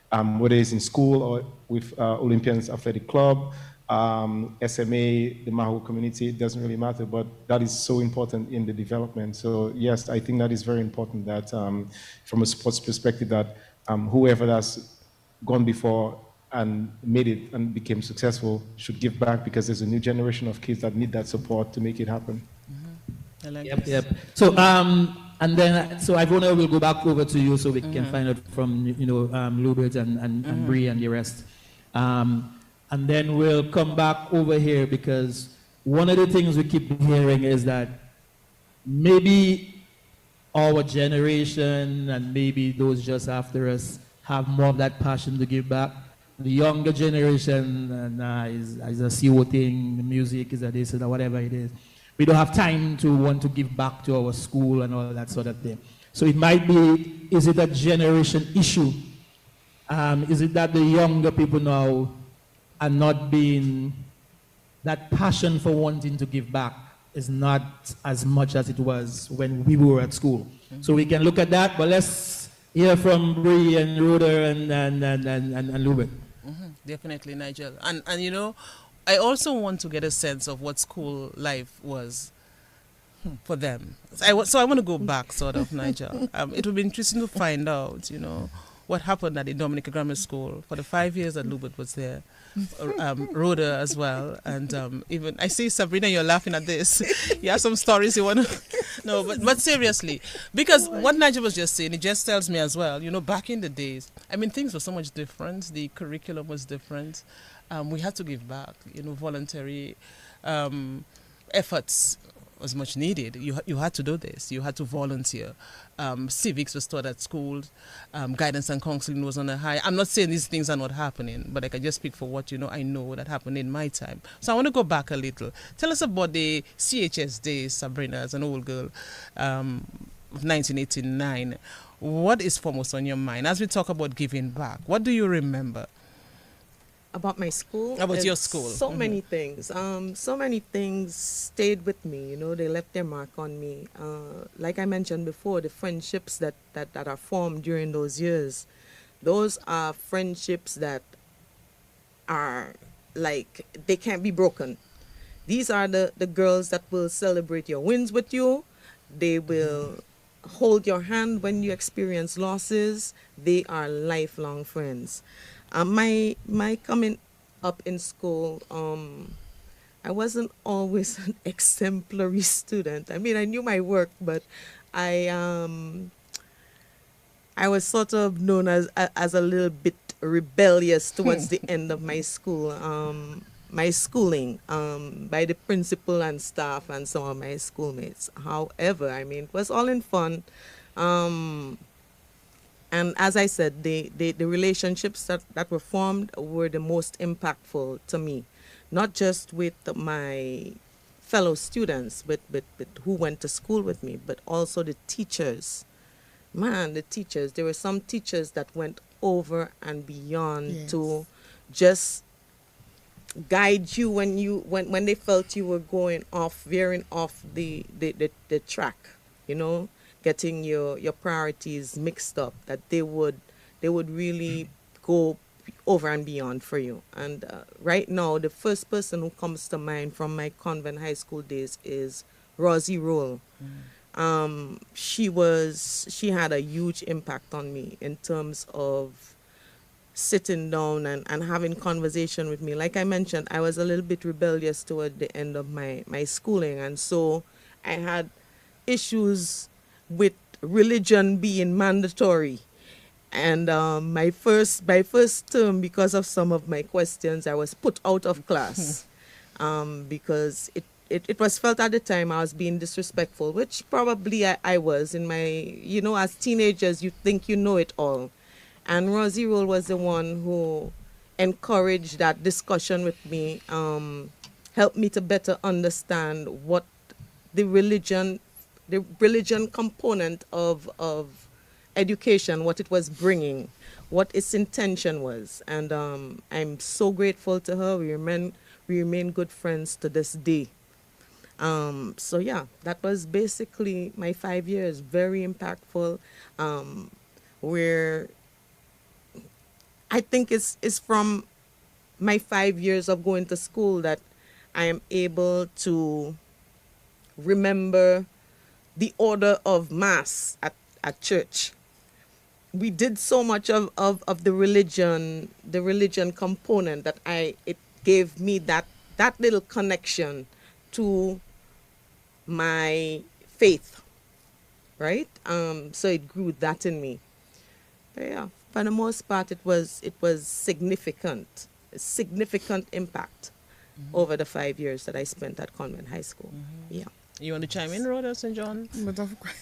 whether it's in school or with Olympians Athletic Club, SMA, the Mahu community, it doesn't really matter, but that is so important in the development. So yes, I think that is very important, that from a sports perspective, that whoever has gone before and made it and became successful should give back, because there's a new generation of kids that need that support to make it happen. I like Yep. So and then so Ivona will go back over to you so we can find out from Lubert and Bree and the rest. And then we'll come back over here, because one of the things we keep hearing is that maybe our generation and maybe those just after us have more of that passion to give back. The younger generation is a CO thing, the music is a this or whatever it is. We don't have time to want to give back to our school and all that sort of thing. So it might be, is it a generation issue? Is it that the younger people now are not being, that passion for wanting to give back is not as much as it was when we were at school? So we can look at that, but let's hear from Bree and Ruder and Lubert. Definitely, Nigel. And I also want to get a sense of what school life was for them. So I want to go back, sort of, Nigel. It would be interesting to find out, what happened at the Dominica Grammar School for the 5 years that Lubert was there. Rhoda as well, and even I see Sabrina, you're laughing at this. You have some stories you want to no, but seriously, because what Nigel was just saying, it just tells me as well, you know, back in the days, I mean, things were so much different. The curriculum was different. We had to give back, you know, voluntary efforts was much needed. You had to do this. You had to volunteer. Civics was taught at school. Guidance and counseling was on a high. I'm not saying these things are not happening, but I can just speak for what, you know, I know that happened in my time. So I want to go back a little. Tell us about the CHS days, Sabrina, as an old girl, of 1989. What is foremost on your mind as we talk about giving back? What do you remember? About my school? About your school. So many things. So many things stayed with me, you know, they left their mark on me. Like I mentioned before, the friendships that are formed during those years, those are friendships that are like, they can't be broken. These are the girls that will celebrate your wins with you. They will hold your hand when you experience losses. They are lifelong friends. My coming up in school, I wasn't always an exemplary student. I mean, I knew my work, but I was sort of known as a little bit rebellious towards the end of my schooling, by the principal and staff and some of my schoolmates. However, I mean, it was all in fun. And as I said, the relationships that were formed were the most impactful to me, not just with my fellow students, but who went to school with me, but also the teachers. Man, the teachers. There were some teachers that went over and beyond to just guide you when they felt you were veering off the track, you know, getting your priorities mixed up, that they would really go over and beyond for you. And right now, the first person who comes to mind from my convent high school days is Rosie Roll. She had a huge impact on me in terms of sitting down and having conversation with me. Like I mentioned, I was a little bit rebellious toward the end of my schooling, and so I had issues with religion being mandatory. And my first term, because of some of my questions, I was put out of class because it was felt at the time I was being disrespectful, which probably I was in my, you know, as teenagers, you think you know it all. And Rosie Roll was the one who encouraged that discussion with me, helped me to better understand what the religion component of education, what it was bringing, what its intention was. And I'm so grateful to her. We remain good friends to this day. So yeah, that was basically my 5 years, very impactful, where I think it's from my 5 years of going to school that I am able to remember the order of mass at church. We did so much of the religion component that it gave me that little connection to my faith, right? So it grew that in me. But yeah, for the most part, it was significant, a significant impact over the 5 years that I spent at Convent High School. Yeah. You want to chime in, Rhoda St. John? But of course,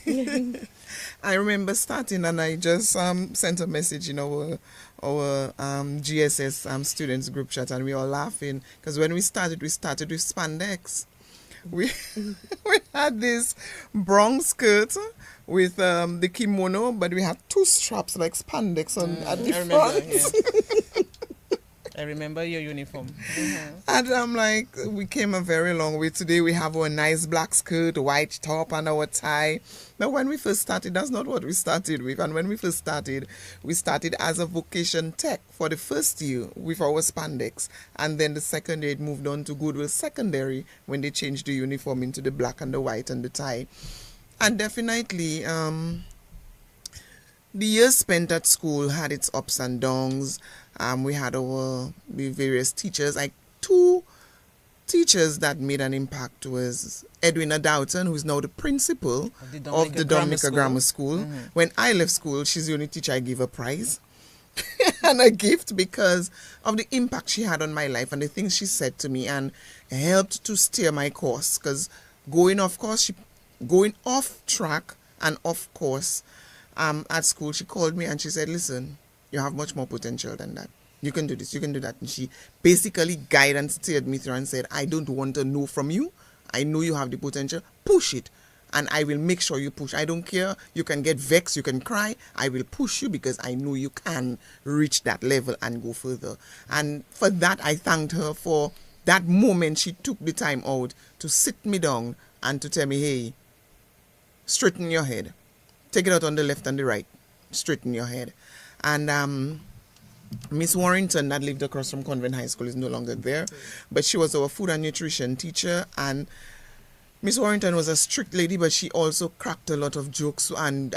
I remember starting, and I just sent a message in our GSS students group chat, and we were laughing because when we started with spandex. We had this brown skirt with the kimono, but we had two straps like spandex at the front. Yeah. I remember your uniform. And I'm like, we came a very long way. Today we have our nice black skirt, white top, and our tie. But when we first started, that's not what we started with. And when we first started, we started as a vocation tech for the first year with our spandex. And then the second year, it moved on to Goodwill Secondary when they changed the uniform into the black and the white and the tie. And definitely, the years spent at school had its ups and downs. We had the various teachers. Two teachers that made an impact was Edwina Doughton, who is now the principal of the Dominica Grammar School. When I left school, she's the only teacher I gave a prize and a gift because of the impact she had on my life and the things she said to me, and helped to steer my course. Because going off track and off course at school, she called me and she said, listen, you have much more potential than that. You can do this, you can do that. And she basically guided and steered me through and said, I don't want to know from you. I know you have the potential. Push it. And I will make sure you push. I don't care. You can get vexed. You can cry. I will push you because I know you can reach that level and go further. And for that, I thanked her for that moment. She took the time out to sit me down and to tell me, hey, straighten your head. Take it out on the left and the right. Straighten your head. And Miss Warrington, that lived across from Convent High School, is no longer there. But she was our food and nutrition teacher. And Miss Warrington was a strict lady, but she also cracked a lot of jokes and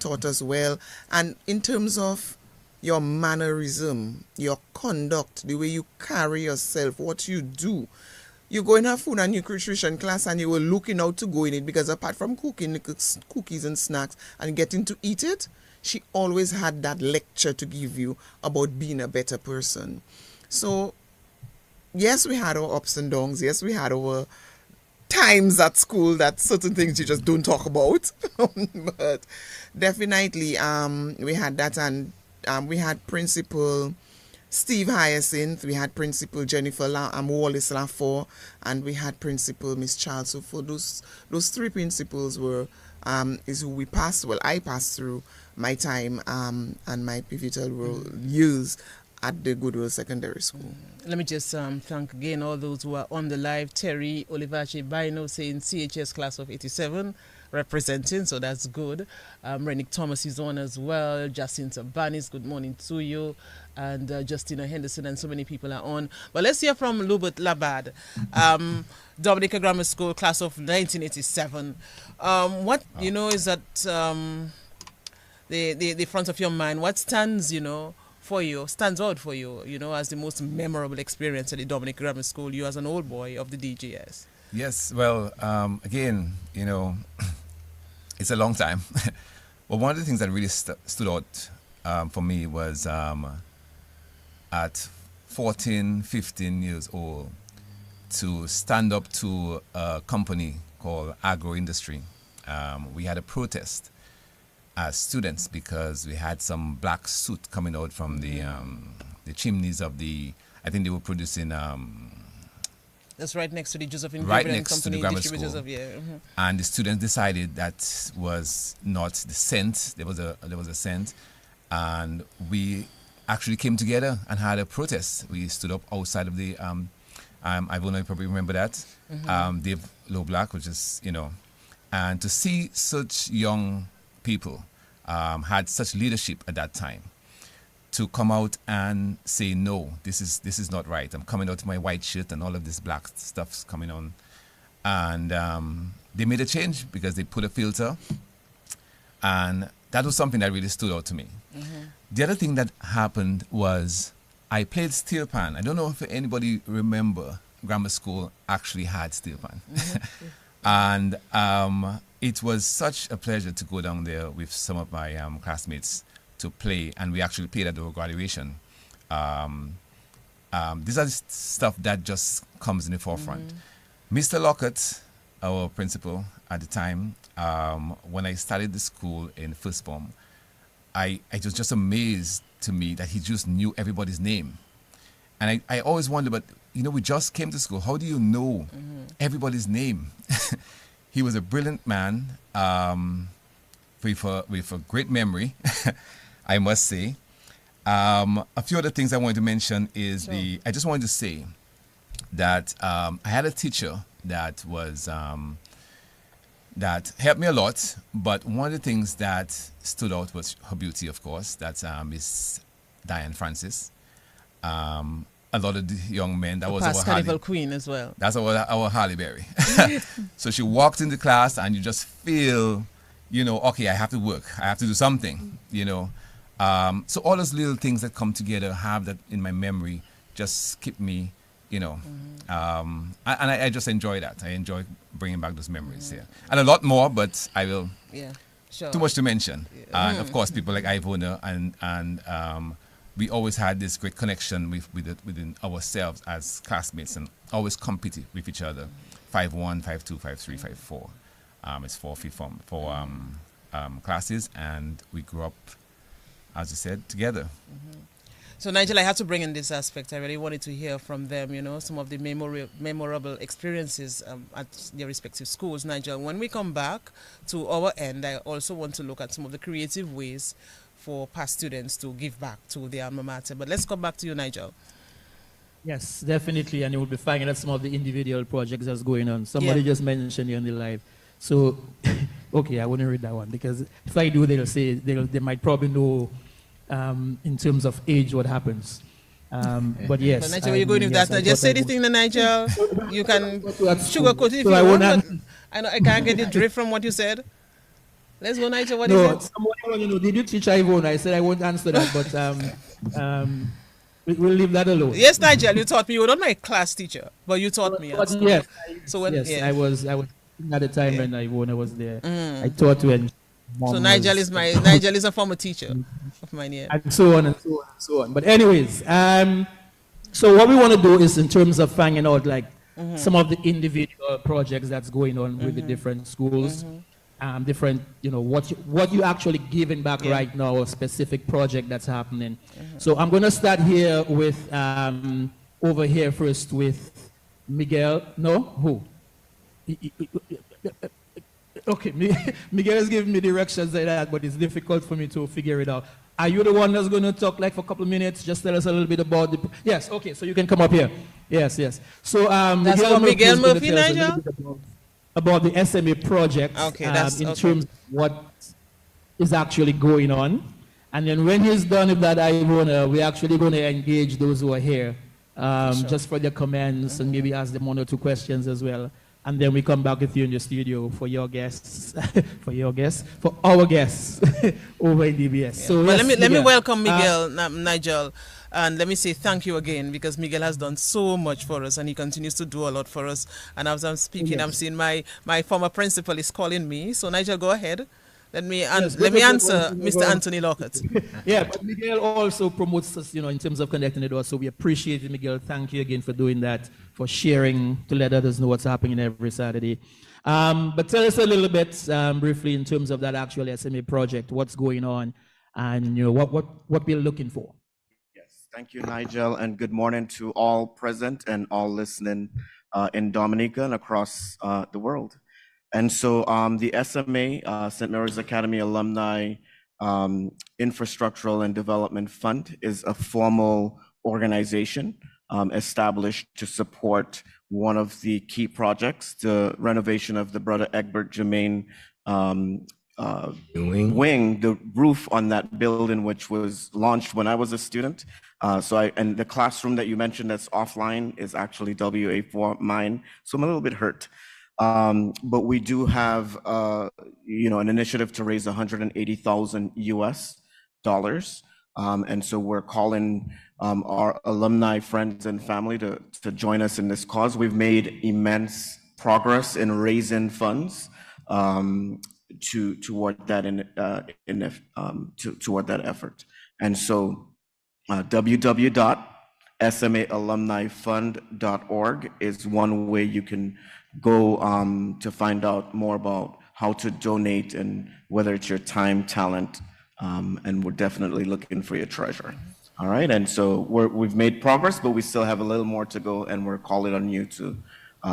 taught us well. And in terms of your mannerism, your conduct, the way you carry yourself, what you do, you go in her food and nutrition class and you were looking out to go in it, because apart from cooking cookies and snacks and getting to eat it, she always had that lecture to give you about being a better person. So, yes, we had our ups and downs. Yes, we had our times at school that certain things you just don't talk about. But definitely, we had that, and we had Principal Steve Hyacinth, we had Principal Jennifer Wallace Lafour, and we had Principal Miss Charles. So for those three principals were is who we passed. Well, I passed through my time and my pivotal years at the Goodwill Secondary School. Let me just thank again all those who are on the live. Terry Olivache Bino saying CHS class of 87 representing, so that's good. Renick Thomas is on as well. Jacinta Banis, good morning to you. And Justina Henderson and so many people are on. But let's hear from Lubert Labad, Dominica Grammar School class of 1987. What is at the front of your mind? What stands out for you, as the most memorable experience at the Dominica Grammar School, you as an old boy of the DGS? Yes, well, again, it's a long time. But one of the things that really stood out for me was at 14, 15 years old, to stand up to a company called Agro Industry. We had a protest as students because we had some black soot coming out from the chimneys of I think they were producing... That's right next to the Josephine right Gabriel next Company, to the grammar school. And the students decided that was not the scent. There was a scent, and we actually came together and had a protest. We stood up outside of the I don't know, you probably remember that, Dave Low Black, which is and to see such young people had such leadership at that time, to come out and say, no, this is not right. I'm coming out in my white shirt and all of this black stuff's coming on. And they made a change because they put a filter. And that was something that really stood out to me. The other thing that happened was I played steel pan. I don't know if anybody remember grammar school actually had steel pan. And it was such a pleasure to go down there with some of my classmates to play, and we actually played at our graduation. These are stuff that just comes in the forefront. Mr. Lockett, our principal at the time, when I started the school in first form, it was just amazed to me that he just knew everybody's name. And I always wondered, but we just came to school. How do you know everybody's name? He was a brilliant man with a great memory. I must say. A few other things I wanted to mention is I just wanted to say that I had a teacher that was that helped me a lot, but one of the things that stood out was her beauty, of course. That's Miss Diane Francis. A lot of the young men, that was our Carnival Queen as well. That's our Halle Berry. So she walked into class and you just feel okay, I have to work, I have to do something, So all those little things that come together, have that in my memory, just keep me, I just enjoy that. I enjoy bringing back those memories here, and a lot more, but I will. Yeah, sure. Too much to mention, and of course, people like Ivona and we always had this great connection within ourselves as classmates, and always competed with each other. 5-1, 5-2, 5-3, 5-4. It's four classes, and we grew up, as you said, together. So, Nigel, I have to bring in this aspect. I really wanted to hear from them, some of the memorable experiences at their respective schools. Nigel, when we come back to our end, I also want to look at some of the creative ways for past students to give back to their alma mater. But let's come back to you, Nigel. Yes, definitely, and you will be finding out some of the individual projects that's going on. Somebody just mentioned here on the live. So, okay, I wouldn't read that one, because if I do, they'll say, they might probably know in terms of age what happens. But yes. But Nigel, you're going with that. Just say the thing, Nigel. You can sugarcoat it if so you want. I I can't get the drift from what you said. Let's go, Nigel. What is it? Somebody, did you teach Ivona? I said I won't answer that, but we'll leave that alone. Yes, Nigel, you taught me. You were not my class teacher, but you taught me. Yes, I was at the time when Ivona was there. I taught when. So Nigel is a former teacher of mine, yeah. And so on and so on and so on. But anyways, so what we want to do is, in terms of finding out some of the individual projects that's going on with the different schools, different, what you actually giving back right now, a specific project that's happening. So I'm going to start here with, over here first with Miguel. No? Who? Okay, Miguel is giving me directions like that, but it's difficult for me to figure it out. Are you the one that's going to talk for a couple of minutes? Just tell us a little bit about the... Yes, okay, so you can come up here. Yes. So that's Miguel Murphy, Nigel? About the SMA project, in terms of what is actually going on. And then when he's done with that, we're actually going to engage those who are here, just for their comments and maybe ask them one or two questions as well. And then we come back with you in the studio for your guests, for our guests over in DBS. Yeah. So well, let me welcome Miguel, Nigel, and let me say thank you again, because Miguel has done so much for us, and he continues to do a lot for us. And as I'm speaking, I'm seeing my former principal is calling me. So Nigel, go ahead. Let me answer Mr. Anthony Lockett. Yeah, but Miguel also promotes us, in terms of connecting the dots. So we appreciate it, Miguel. Thank you again for doing that, for sharing, to let others know what's happening every Saturday. But tell us a little bit briefly in terms of that actual SMA project, what's going on, and what we're looking for. Yes, thank you, Nigel, and good morning to all present and all listening in Dominica and across the world. And so the SMA, St. Mary's Academy Alumni Infrastructural and Development Fund, is a formal organization established to support one of the key projects, the renovation of the Brother Egbert Germain wing, the roof on that building, which was launched when I was a student. And the classroom that you mentioned that's offline is actually WA4 mine. So I'm a little bit hurt. But we do have, an initiative to raise $180,000 US. And so we're calling our alumni friends and family to join us in this cause. We've made immense progress in raising funds toward that effort. And so www.smaalumnifund.org is one way you can go to find out more about how to donate, and whether it's your time, talent, and we're definitely looking for your treasure. All right, and so we've made progress, but we still have a little more to go, and we're calling on you to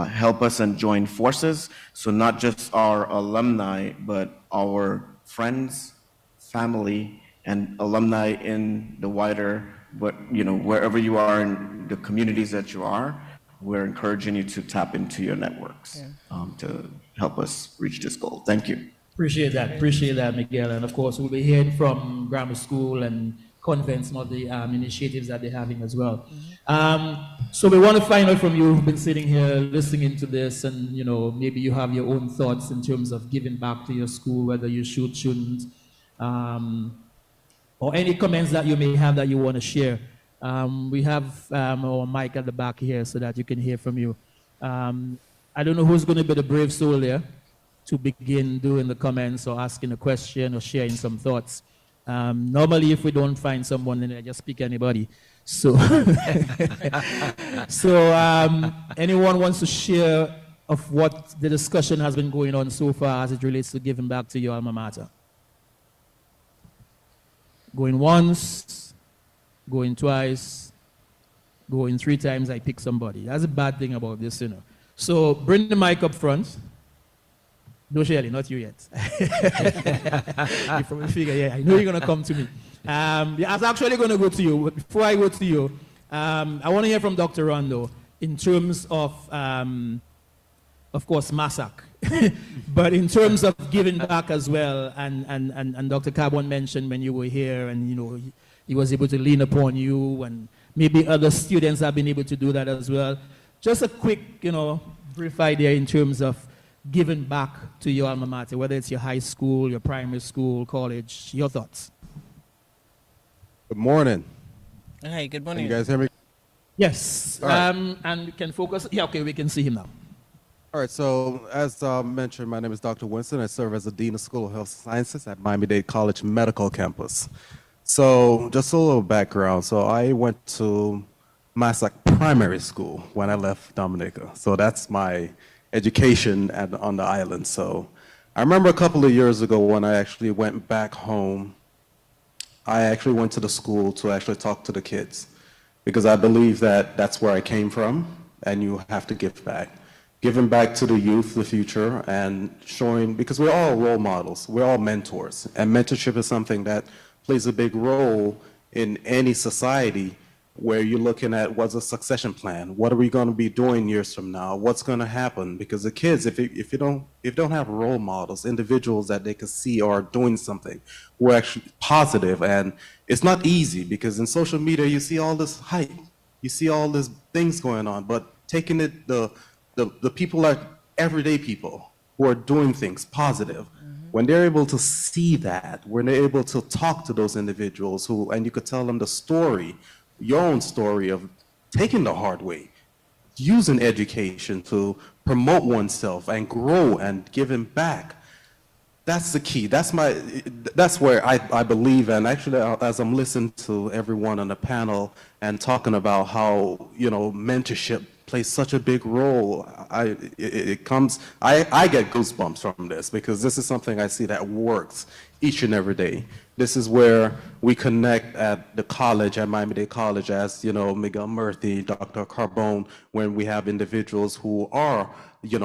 help us and join forces. So not just our alumni, but our friends, family, and alumni in the wider, wherever you are in the communities that you are, we're encouraging you to tap into your networks to help us reach this goal. Thank you. Appreciate that, Miguel. And of course, we'll be hearing from grammar school and convent, some of the initiatives that they're having as well. So we want to find out from you who've been sitting here listening to this, and maybe you have your own thoughts in terms of giving back to your school, whether you should, shouldn't, or any comments that you may have that you want to share. We have our mic at the back here so that you can hear from you. I don't know who's going to be the brave soul there to begin doing the comments or asking a question or sharing some thoughts. Normally, if we don't find someone, then I just pick anybody. So, anyone wants to share of what the discussion has been going on so far as it relates to giving back to your alma mater? Going once, going twice, going 3 times, I pick somebody. That's a bad thing about this, So bring the mic up front. No, Shirley, not you yet. You probably figure, yeah, I know you're going to come to me. I was actually going to go to you. But before I go to you, I want to hear from Dr. Rondo in terms of course, massacre. But in terms of giving back as well, and Dr. Carbon mentioned when you were here, and he was able to lean upon you, and maybe other students have been able to do that as well. Just a quick, brief idea in terms of giving back to your alma mater, whether it's your high school, your primary school, college. Your thoughts? Good morning. Hi, good morning. Can you guys hear me? Yes. Right. And we can focus. Yeah, okay, we can see him now. All right, so as mentioned, my name is Dr. Winston. I serve as the Dean of School of Health Sciences at Miami-Dade College Medical Campus. So just a little background. So I went to Massac Primary School when I left Dominica. So that's my education on the island. So I remember a couple of years ago when I actually went back home, I actually went to the school to actually talk to the kids, because I believe that that's where I came from, and you have to give back. Giving back to the youth, the future, and showing, because we're all role models, we're all mentors, and mentorship is something that plays a big role in any society where you're looking at what's a succession plan, what are we going to be doing years from now, what's going to happen, because the kids, if you don't have role models, individuals that they can see are doing something who are actually positive, and it's not easy, because in social media you see all this hype, you see all these things going on, but taking it, the people are everyday people who are doing things positive. When they're able to see that, when they're able to talk to those individuals and you could tell them the story, your own story of taking the hard way, using education to promote oneself and grow and giving back. That's the key. That's where I believe, and actually as I'm listening to everyone on the panel and talking about how, mentorship plays such a big role, I get goosebumps from this, because this is something I see that works each and every day. This is where we connect at the college, at Miami-Dade College, as Miguel Murthy, Dr. Carbone, when we have individuals who are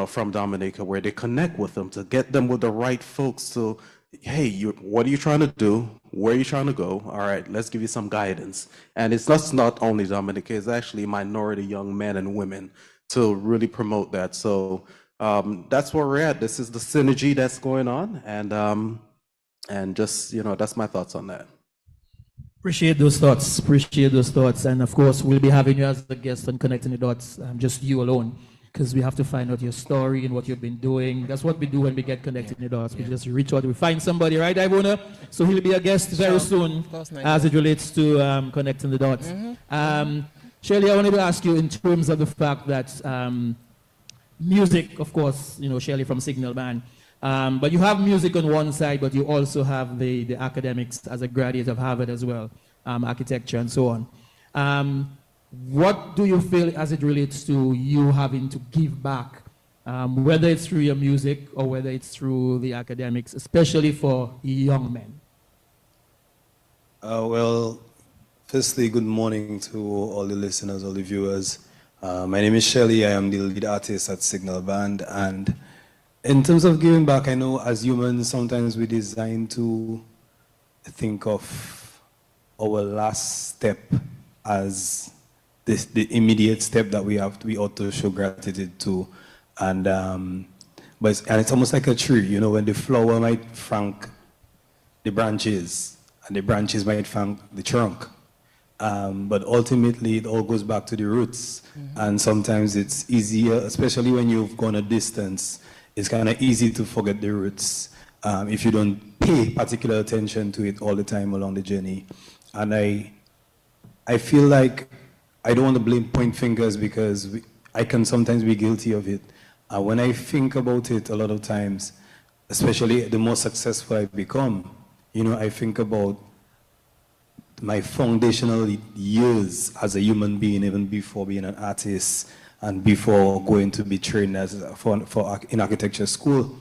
from Dominica, where they connect with them to get them with the right folks to, hey, what are you trying to do? Where are you trying to go? All right, let's give you some guidance. And it's not only Dominica, it's actually minority young men and women to really promote that. So that's where we're at. This is the synergy that's going on. And just, that's my thoughts on that. Appreciate those thoughts. And of course, we'll be having you as a guest on Connecting the Dots, just you alone, because we have to find out your story and what you've been doing. That's what we do when we get Connecting the Dots. We just reach out, we find somebody, right, Ivona? So he'll be a guest very soon as it relates to Connecting the Dots. Shirley, I wanted to ask you in terms of the fact that music, of course, Shirley from Signal Band, but you have music on one side, but you also have the academics as a graduate of Harvard as well, architecture and so on. What do you feel as it relates to you having to give back, whether it's through your music or whether it's through the academics, especially for young men? Well, firstly, good morning to all the listeners, all the viewers. My name is Shelley. I am the lead artist at Signal Band, and in terms of giving back, I know as humans, sometimes we design to think of our last step as the immediate step that we ought to show gratitude to. And it's almost like a tree, when the flower might frank the branches and the branches might thank the trunk. But ultimately, it all goes back to the roots. And sometimes it's easier, especially when you've gone a distance, it's kind of easy to forget the roots if you don't pay particular attention to it all the time along the journey. And I feel like I don't want to point fingers because I can sometimes be guilty of it. When I think about it a lot of times, especially the more successful I've become, you know, I think about my foundational years as a human being, even before being an artist and before going to be trained as in architecture school.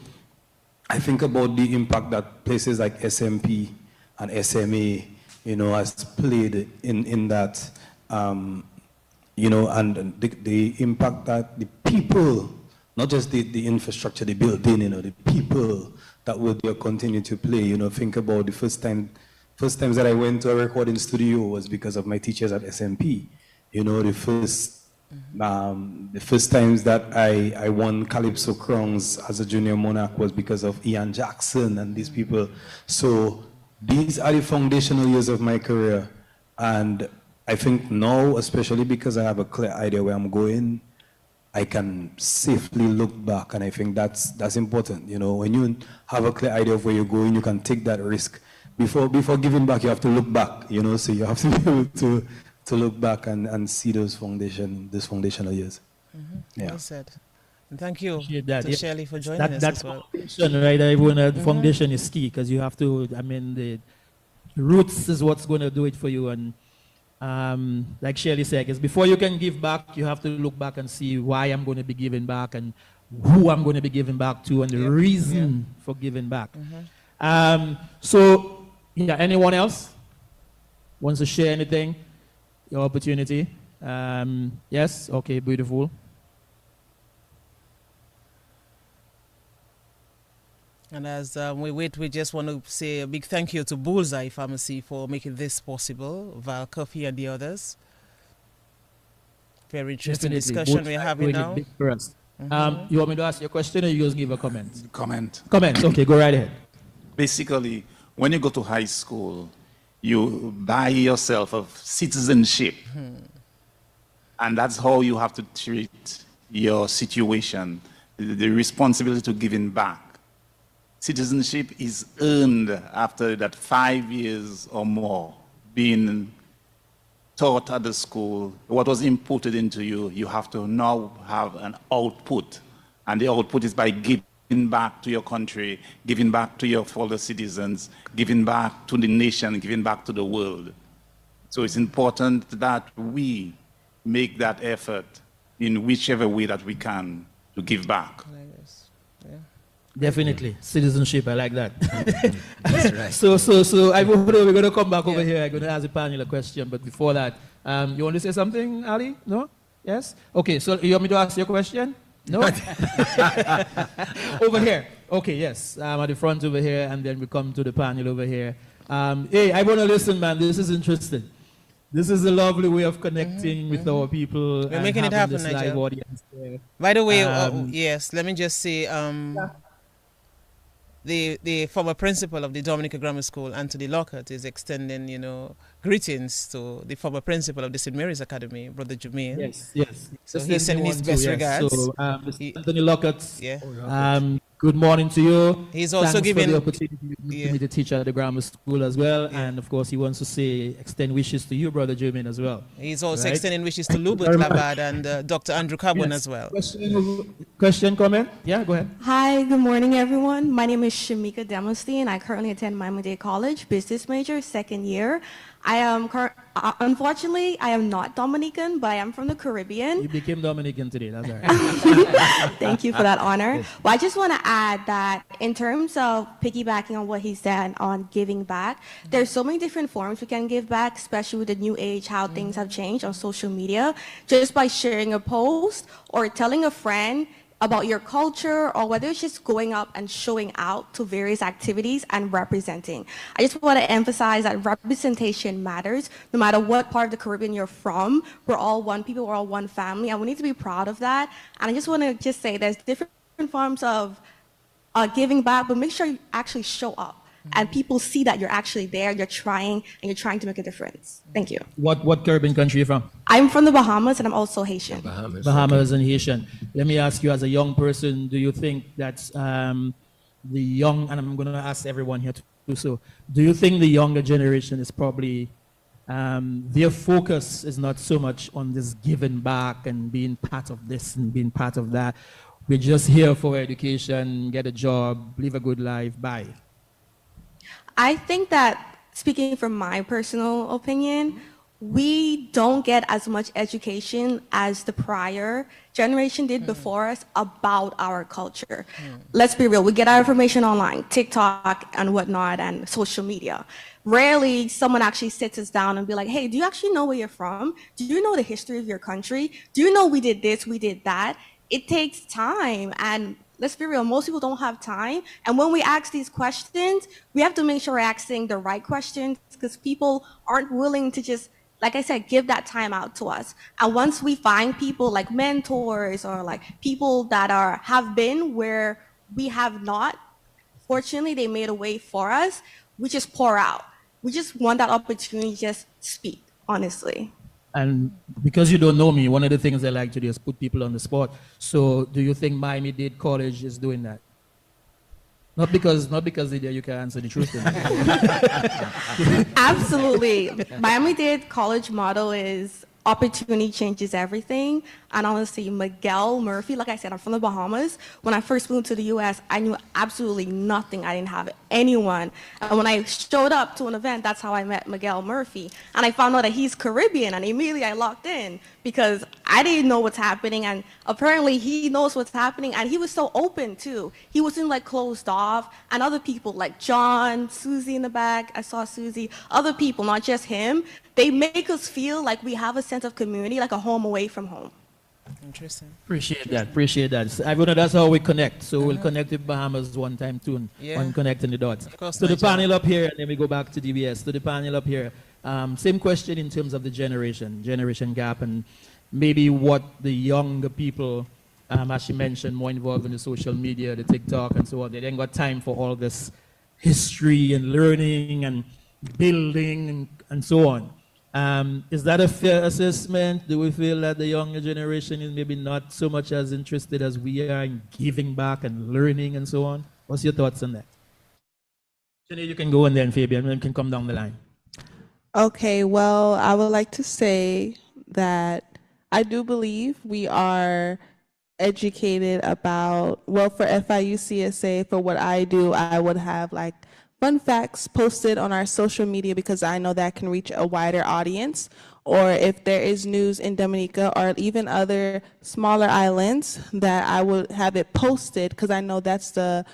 I think about the impact that places like SMP and SMA, you know, has played in that, you know, and the impact that the people, not just the infrastructure, the building, you know, the people that will continue to play. You know, think about the first times that I went to a recording studio was because of my teachers at SMP. You know, the first times that I won Calypso Crowns as a junior monarch was because of Ian Jackson and these people. So these are the foundational years of my career. And I think now, especially because I have a clear idea where I'm going, I can safely look back. And I think that's important. You know, when you have a clear idea of where you're going, you can take that risk. Before giving back, you have to look back, you know, so you have to be able to look back and see those foundational years. Yeah. Well said. And thank you that, to Shirley for joining us that's as well. Foundation, right? Everyone, the foundation is key because you have to, I mean, the roots is what's going to do it for you. And like Shirley said, because before you can give back, you have to look back and see why I'm going to be giving back and who I'm going to be giving back to and the reason for giving back. So, yeah, anyone else wants to share anything? Your opportunity. Yes? Okay, beautiful. And as we wait, we just want to say a big thank you to Bullseye Pharmacy for making this possible, Val Coffee and the others. Very interesting discussion we're having now. For us. You want me to ask you a question or you just give a comment? Comment. Comment, okay, go right ahead. Basically, when you go to high school, you buy yourself a citizenship. And that's how you have to treat your situation, the responsibility to giving back. Citizenship is earned after that 5 years or more being taught at the school. What was inputted into you, you have to now have an output. And the output is by giving back to your country, giving back to your fellow citizens, giving back to the nation, giving back to the world. So it's important that we make that effort in whichever way that we can to give back. Definitely. Citizenship, I like that. That's right. So I hope we're going to come back over here. I'm going to ask the panel a question, but before that, you want to say something, Ali? No? Yes? Okay, so you want me to ask you a question? No? Over here. Okay, yes. At the front over here, and then we come to the panel over here. Hey, I want to listen, man. This is interesting. This is a lovely way of connecting with our people. We're making it happen, Nigel. By the way, yes, let me just say, the former principal of the Dominica Grammar School, Anthony Lockhart, is extending, you know, greetings to the former principal of the St. Mary's Academy, Brother Jermaine. Yes, yes. So he's sending his best regards. So, Anthony Lockhart, good morning to you. He's also Thanks giving for the opportunity to teach at the grammar school as well. And of course, he wants to say, extend wishes to you, Brother Jermaine, as well. He's also extending wishes to Lubert Labad and Dr. Andrew Carbon as well. Question, comment? Yeah, go ahead. Hi, good morning, everyone. My name is Shamika Demosthein. I currently attend Miami-Dade College, business major, second year. I am, unfortunately, I am not Dominican, but I am from the Caribbean. You became Dominican today, that's all right. Thank you for that honor. Well, I just want to add that in terms of piggybacking on what he said on giving back, there's so many different forms we can give back, especially with the new age, how things have changed on social media. Just by sharing a post or telling a friend about your culture, or whether it's just going up and showing out to various activities and representing. I just want to emphasize that representation matters. No matter what part of the Caribbean you're from, we're all one people, we're all one family, and we need to be proud of that. And I just want to say there's different forms of giving back, but make sure you actually show up. and people see that you're actually there, you're trying, and you're trying to make a difference. Thank you. What Caribbean country are you from? I'm from the Bahamas, and I'm also Haitian. Bahamas and Haitian. Let me ask you, as a young person, do you think that the young, and I'm going to ask everyone here to do so, do you think the younger generation is probably, their focus is not so much on this giving back and being part of this and being part of that? We're just here for education, get a job, live a good life, bye. I think that, speaking from my personal opinion, we don't get as much education as the prior generation did before us about our culture. Let's be real, we get our information online, TikTok and whatnot, and social media. Rarely someone actually sits us down and be like, hey, do you actually know where you're from? Do you know the history of your country? Do you know we did this, we did that? It takes time, and let's be real, most people don't have time. And when we ask these questions, we have to make sure we're asking the right questions, because people aren't willing to just, like I said, give that time out to us. And once we find people like mentors or like people that have been where we have not, fortunately they made a way for us, we just pour out. We just want that opportunity to just speak, honestly. And because you don't know me, one of the things I like to do is put people on the spot. So do you think Miami-Dade College is doing that? Not because you can answer the truth. Absolutely. Miami-Dade College motto is opportunity changes everything. And honestly, Miguel Murphy, like I said, I'm from the Bahamas. When I first moved to the US, I knew absolutely nothing. I didn't have anyone. And when I showed up to an event, that's how I met Miguel Murphy. And I found out that he's Caribbean, and immediately I locked in because I didn't know what's happening. And apparently he knows what's happening. And he was so open too. He wasn't like closed off. And other people like John, Susie in the back, I saw Susie, other people, not just him, they make us feel like we have a sense of community, like a home away from home. Interesting. Appreciate that. I know that's how we connect. So we'll connect with Bahamas one time too on connecting the dots. Of course, so the panel up here, and then we go back to DBS. So the panel up here, same question in terms of the generation gap, and maybe what the younger people, as she mentioned, more involved in the social media, the TikTok and so on. They ain't got time for all this history and learning and building and so on. Is that a fair assessment? Do we feel that the younger generation is maybe not so much as interested as we are in giving back and learning and so on? What's your thoughts on that? Jenny, you can go, and then Fabian can come down the line. Okay, well, I would like to say that I do believe we are educated about, well, for FIU CSA, for what I do, I would have like fun facts posted on our social media because I know that can reach a wider audience. Or if there is news in Dominica or even other smaller islands, that I would have it posted because I know that's the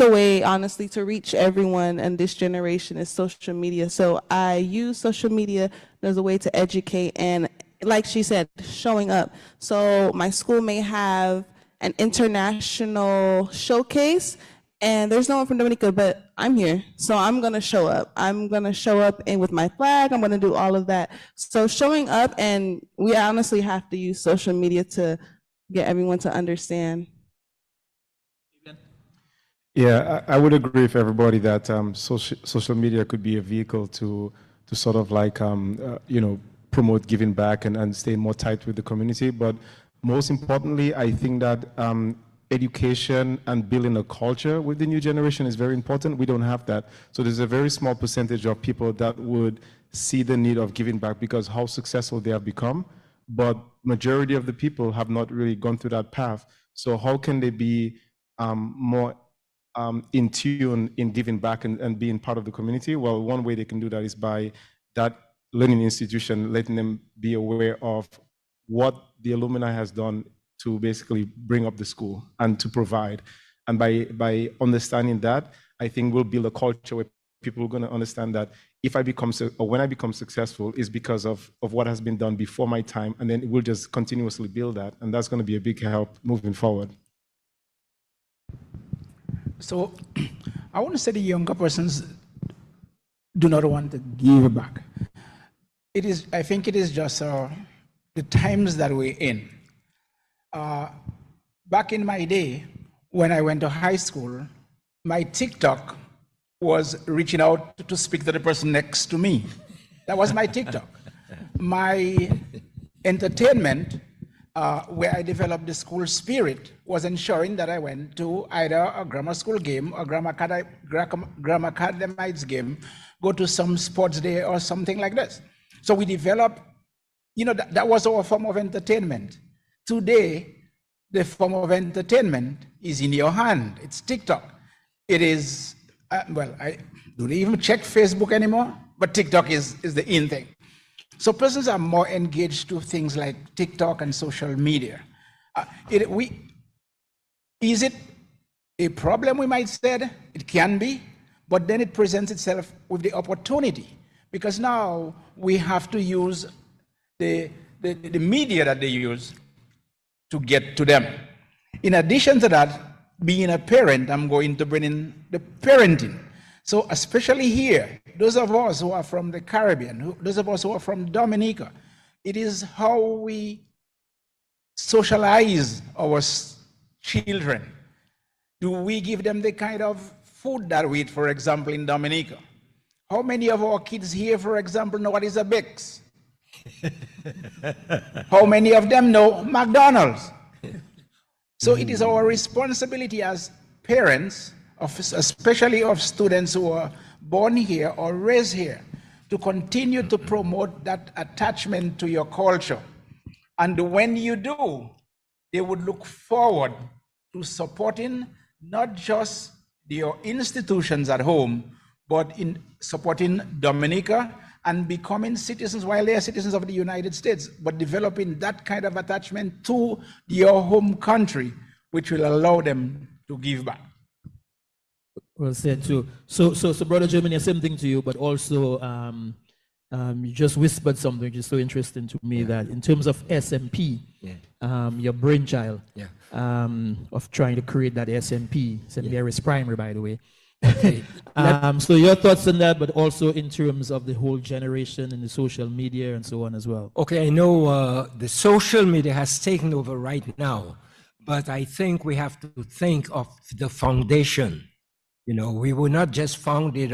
way, honestly, to reach everyone in this generation is social media. So I use social media as a way to educate and, like she said, showing up. So my school may have an international showcase, and there's no one from Dominica, but I'm here. So I'm going to show up. I'm going to show up and with my flag. I'm going to do all of that. So showing up, and we honestly have to use social media to get everyone to understand. Yeah, I would agree with everybody that social media could be a vehicle to sort of like, promote giving back and stay more tight with the community. But most importantly, I think that education and building a culture with the new generation is very important. We don't have that. So there's a very small percentage of people that would see the need of giving back because how successful they have become. But majority of the people have not really gone through that path. So how can they be more in tune in giving back and being part of the community? Well, one way they can do that is by that learning institution, letting them be aware of what the alumni has done to basically bring up the school and to provide. And by understanding that, I think we'll build a culture where people are going to understand that if I become, or when I become successful, is because of what has been done before my time, and then we'll just continuously build that. And that's going to be a big help moving forward. So I want to say the younger persons do not want to give back. I think it is just the times that we're in. Back in my day, when I went to high school, my TikTok was reaching out to speak to the person next to me. That was my TikTok. My entertainment, where I developed the school spirit, was ensuring that I went to either a grammar school game or grammar academites game, go to some sports day or something like this. So we developed, that was our form of entertainment. Today, the form of entertainment is in your hand. It's TikTok. It is, I don't even check Facebook anymore, but TikTok is the in thing. So persons are more engaged to things like TikTok and social media. Is it a problem, we might say? It can be, but then it presents itself with the opportunity, because now we have to use the media that they use to get to them. In addition to that, being a parent, I'm going to bring in the parenting. So especially here, those of us who are from the Caribbean, those of us who are from Dominica, it is how we socialize our children. Do we give them the kind of food that we eat, for example, in Dominica? How many of our kids here, for example, know what is a Bix? How many of them know McDonald's? So it is our responsibility as parents, especially of students who are born here or raised here, to continue to promote that attachment to your culture. And when you do, they would look forward to supporting not just your institutions at home, but in supporting Dominica and becoming citizens while they are citizens of the United States, but developing that kind of attachment to your home country, which will allow them to give back. Well said too. So Brother Germany, same thing to you, but also you just whispered something which is so interesting to me, that in terms of SMP, your brainchild of trying to create that SMP, St. Mary's Primary, by the way. So your thoughts on that, but also in terms of the whole generation and the social media and so on as well. Okay, I know the social media has taken over right now, but I think we have to think of the foundation. We were not just founded,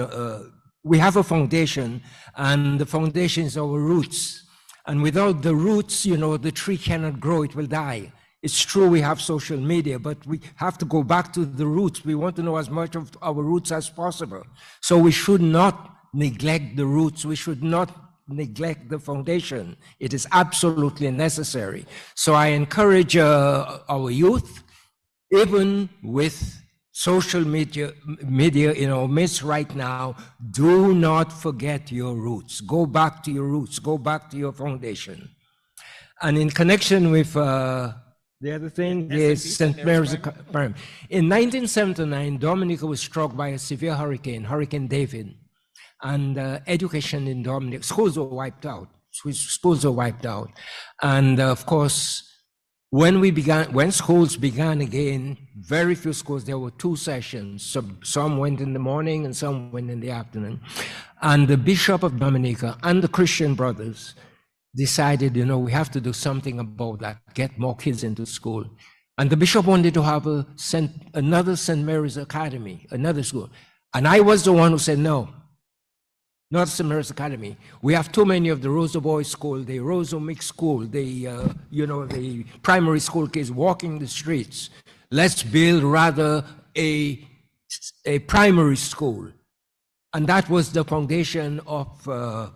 we have a foundation, and the foundation is our roots. And without the roots, the tree cannot grow, it will die. It's true we have social media, but we have to go back to the roots. We want to know as much of our roots as possible. So we should not neglect the roots. We should not neglect the foundation. It is absolutely necessary. So I encourage our youth, even with social media in our midst right now, do not forget your roots. Go back to your roots. Go back to your foundation. And in connection with the other thing is St. Mary's Primary. In 1979, Dominica was struck by a severe hurricane, Hurricane David, and education in Dominica, schools were wiped out. And of course, when schools began again, very few schools, there were 2 sessions. Some went in the morning and some went in the afternoon. And the Bishop of Dominica and the Christian brothers decided, we have to do something about that, get more kids into school. And the bishop wanted to have another St. Mary's Academy, another school. And I was the one who said, no, not St. Mary's Academy. We have too many of the Rosa Boys School, the Rosa Mixed School, the primary school kids walking the streets. Let's build rather a primary school. And that was the foundation of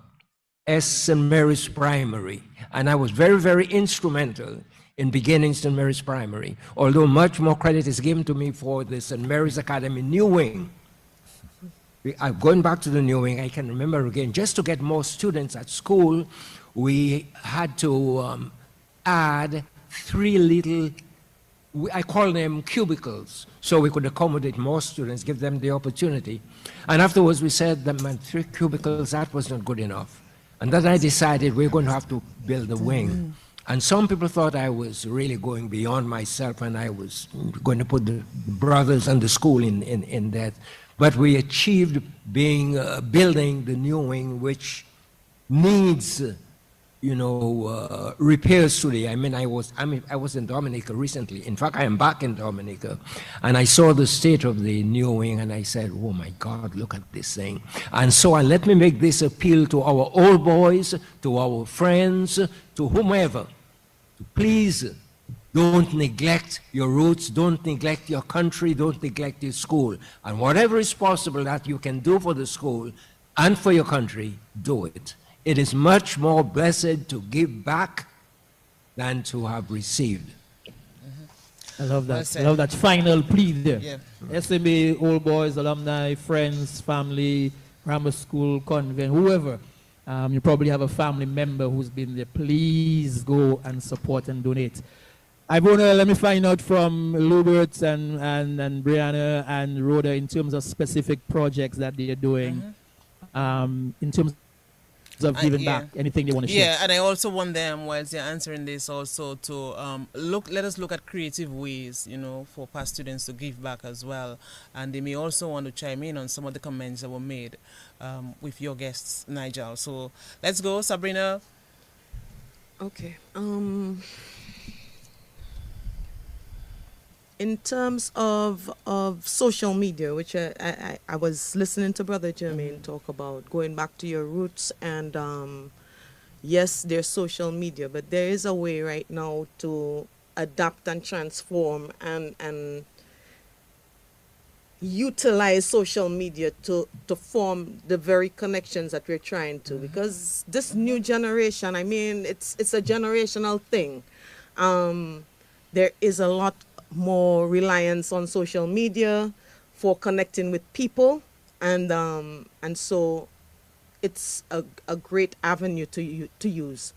St. Mary's Primary. And I was very, very instrumental in beginning St. Mary's Primary, although much more credit is given to me for the St. Mary's Academy New Wing. Going back to the New Wing, I can remember again, just to get more students at school, we had to add 3 little, I call them cubicles, so we could accommodate more students, give them the opportunity. And afterwards we said that 3 cubicles, that was not good enough. And then I decided we're going to have to build a wing. And some people thought I was really going beyond myself and I was going to put the brothers and the school in that. But we achieved building the new wing, which needs repairs today. I was in Dominica recently. In fact, I am back in Dominica, and I saw the state of the new wing, and I said, "Oh my God, look at this thing!" And so, let me make this appeal to our old boys, to our friends, to whomever. Please don't neglect your roots, don't neglect your country, don't neglect your school. And whatever is possible that you can do for the school and for your country, do it. It is much more blessed to give back than to have received. I love that. Well I love that final plea there. Yeah. SMA, old boys, alumni, friends, family, grammar school, convent, whoever. You probably have a family member who's been there. Please go and support and donate. Ivona, let me find out from Lubert and Brianna and Rhoda in terms of specific projects that they are doing, in terms of giving back, anything they want to share. Yeah, and I also want them, whilst they're answering this, also to let us look at creative ways, for past students to give back as well. And they may also want to chime in on some of the comments that were made with your guests, Nigel. So let's go, Sabrina. Okay. In terms of social media, which I was listening to Brother Jermaine talk about, going back to your roots, and yes, there's social media, but there is a way right now to adapt and transform and utilize social media to form the very connections that we're trying to, because this new generation, I mean, it's a generational thing. There is a lot more reliance on social media for connecting with people, and so it's a great avenue to use.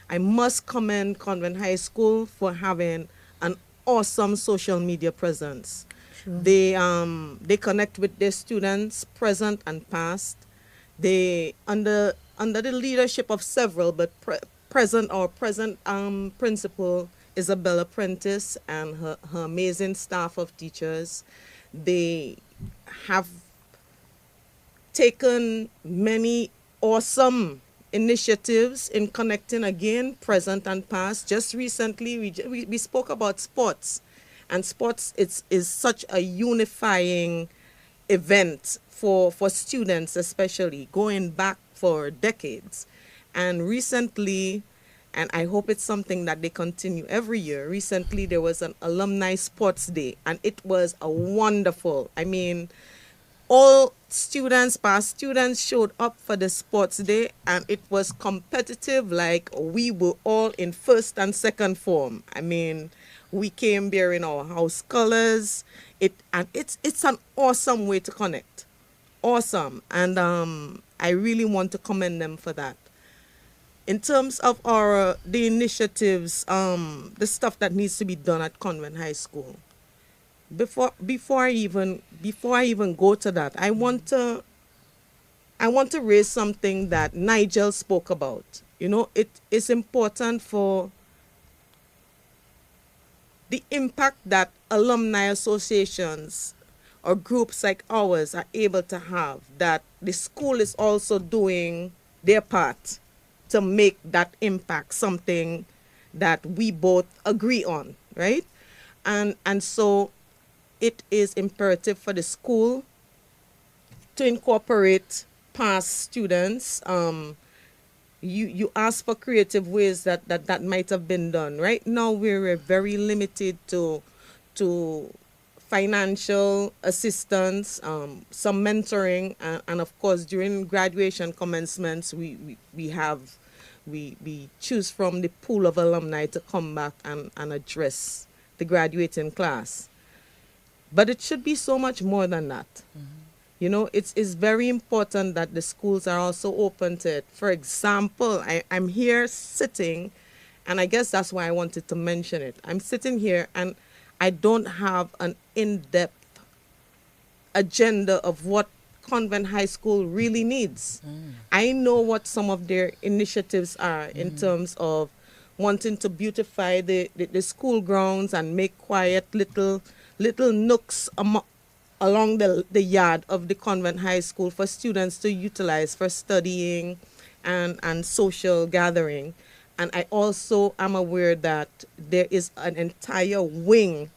I must commend Convent High School for having an awesome social media presence. Sure. They connect with their students, present and past. They under the leadership of several, but present principal Isabella Prentice and her amazing staff of teachers. They have taken many awesome initiatives in connecting, again, present and past. Just recently, we spoke about sports, and sports is such a unifying event for students, especially going back for decades. And recently, and I hope it's something that they continue every year. Recently, there was an alumni sports day, and it was a wonderful. I mean, all students, past students, showed up for the sports day, and it was competitive like we were all in first and second form. I mean, we came bearing our house colors. It's an awesome way to connect. Awesome. And I really want to commend them for that. In terms of the initiatives, the stuff that needs to be done at Convent High School, before I even go to that, I want to raise something that Nigel spoke about. It is important for the impact that alumni associations or groups like ours are able to have, that the school is also doing their part to make that impact something that we both agree on, right? And so it is imperative for the school to incorporate past students. You ask for creative ways that might have been done. Right now, we're very limited to financial assistance, some mentoring, and of course, during graduation commencements, we choose from the pool of alumni to come back and address the graduating class. But it should be so much more than that. It's very important that the schools are also open to it. For example, I'm here sitting, and I guess that's why I wanted to mention it. I'm sitting here, and I don't have an in-depth agenda of what Convent High School really needs. I know what some of their initiatives are in terms of wanting to beautify the school grounds and make quiet little nooks along the yard of the Convent High School for students to utilize for studying and social gathering. And I also am aware that there is an entire wing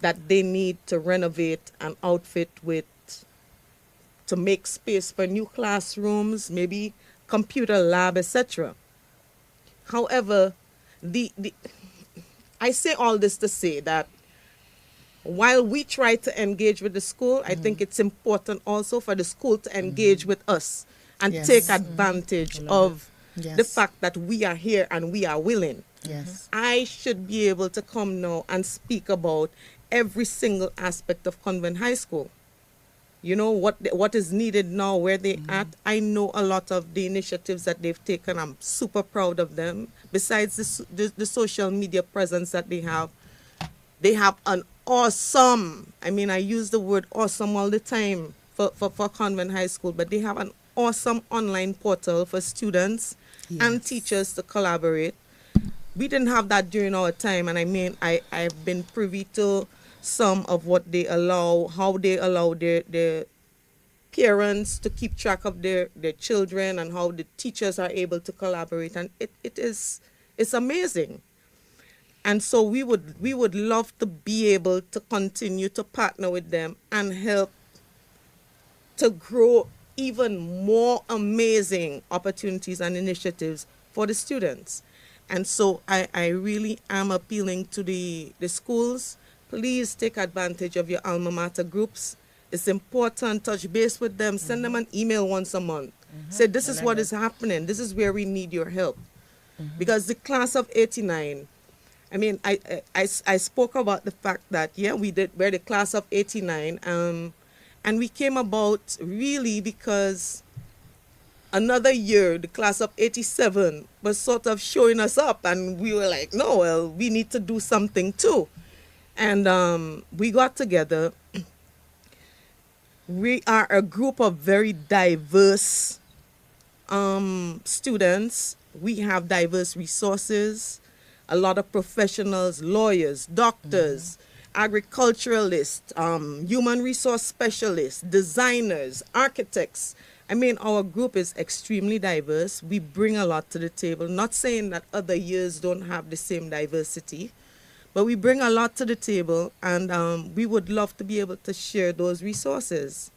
that they need to renovate and outfit with, to make space for new classrooms, maybe computer lab, etc. However, I say all this to say that while we try to engage with the school, I think it's important also for the school to engage with us and Yes. take advantage of Yes. the fact that we are here and we are willing. Yes. I should be able to come now and speak about every single aspect of Convent High School. You know, what is needed now, where they at. I know a lot of the initiatives that they've taken. I'm super proud of them. Besides the social media presence that they have an awesome, I mean, I use the word awesome all the time for Convent High School, but they have an awesome online portal for students and teachers to collaborate. We didn't have that during our time, and I mean, I've been privy to some of what they allow, how they allow their parents to keep track of their children, and how the teachers are able to collaborate, and it's amazing. And so we would love to be able to continue to partner with them and help to grow even more amazing opportunities and initiatives for the students. And so I really am appealing to the schools. Please take advantage of your alma mater groups. It's important. Touch base with them. Send them an email once a month. Say, this is what is happening. This is where we need your help. Because the class of 89, I mean, I spoke about the fact that, yeah, we're the class of 89. And we came about really because another year, the class of 87 was sort of showing us up. And we were like, no, well, we need to do something too. And we got together. We are a group of very diverse students. We have diverse resources, a lot of professionals, lawyers, doctors, agriculturalists, human resource specialists, designers, architects. I mean, our group is extremely diverse. We bring a lot to the table. Not saying that other years don't have the same diversity, but we bring a lot to the table, and we would love to be able to share those resources.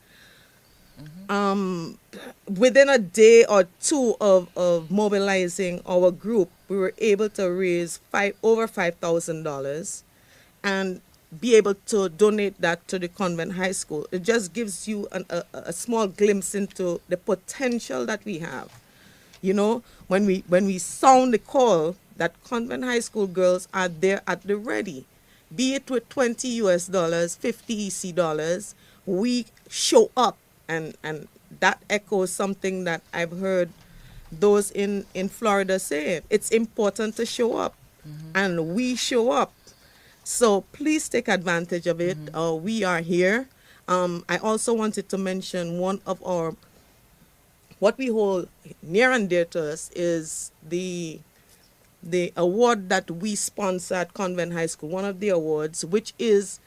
Within a day or two of mobilizing our group, we were able to raise over $5,000 and be able to donate that to the Convent High School. It just gives you a small glimpse into the potential that we have. You know, when we sound the call that Convent High School girls are there at the ready, be it with $20 US, 50 EC dollars, we show up. And that echoes something that I've heard those in Florida say. It's important to show up, and we show up. So please take advantage of it. We are here. I also wanted to mention one of what we hold near and dear to us is the award that we sponsor at Convent High School, one of the awards, which is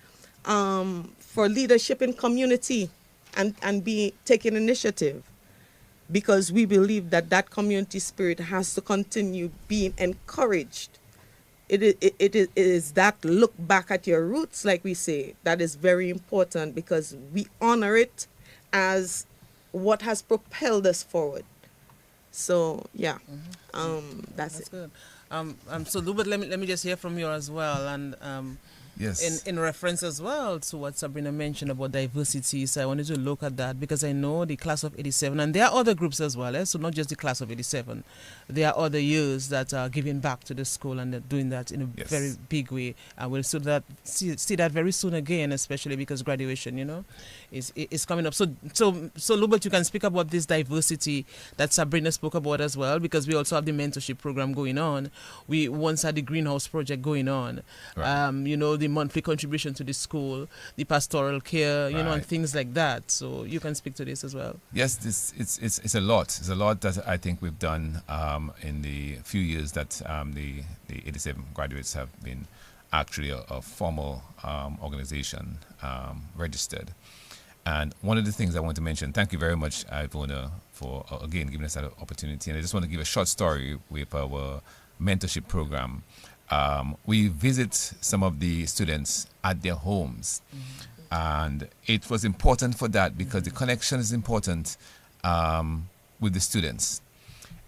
for leadership in community. And be taking initiative, because we believe that community spirit has to continue being encouraged. It is that look back at your roots, like we say, that is very important, because we honor it as what has propelled us forward. So yeah, that's it. Good. So Lubert, let me just hear from you as well, and yes, in reference as well to what Sabrina mentioned about diversity. So I wanted to look at that, because I know the class of 87, and there are other groups as well. So not just the class of 87. There are other years that are giving back to the school, and they're doing that in a very big way. And we'll see that very soon again, especially because graduation, you know, is coming up. So Lubert, you can speak about this diversity that Sabrina spoke about as well, because we also have the mentorship program going on. We once had the greenhouse project going on. Right. You know, the monthly contribution to the school, the pastoral care, you know, and things like that. So you can speak to this as well. Yes, it's a lot. It's a lot that I think we've done in the few years that the 87 graduates have been actually a formal organization, registered. And one of the things I want to mention, thank you very much, Ivona, for again giving us that opportunity. And I just want to give a short story with our mentorship program. We visit some of the students at their homes. And it was important for that because the connection is important with the students.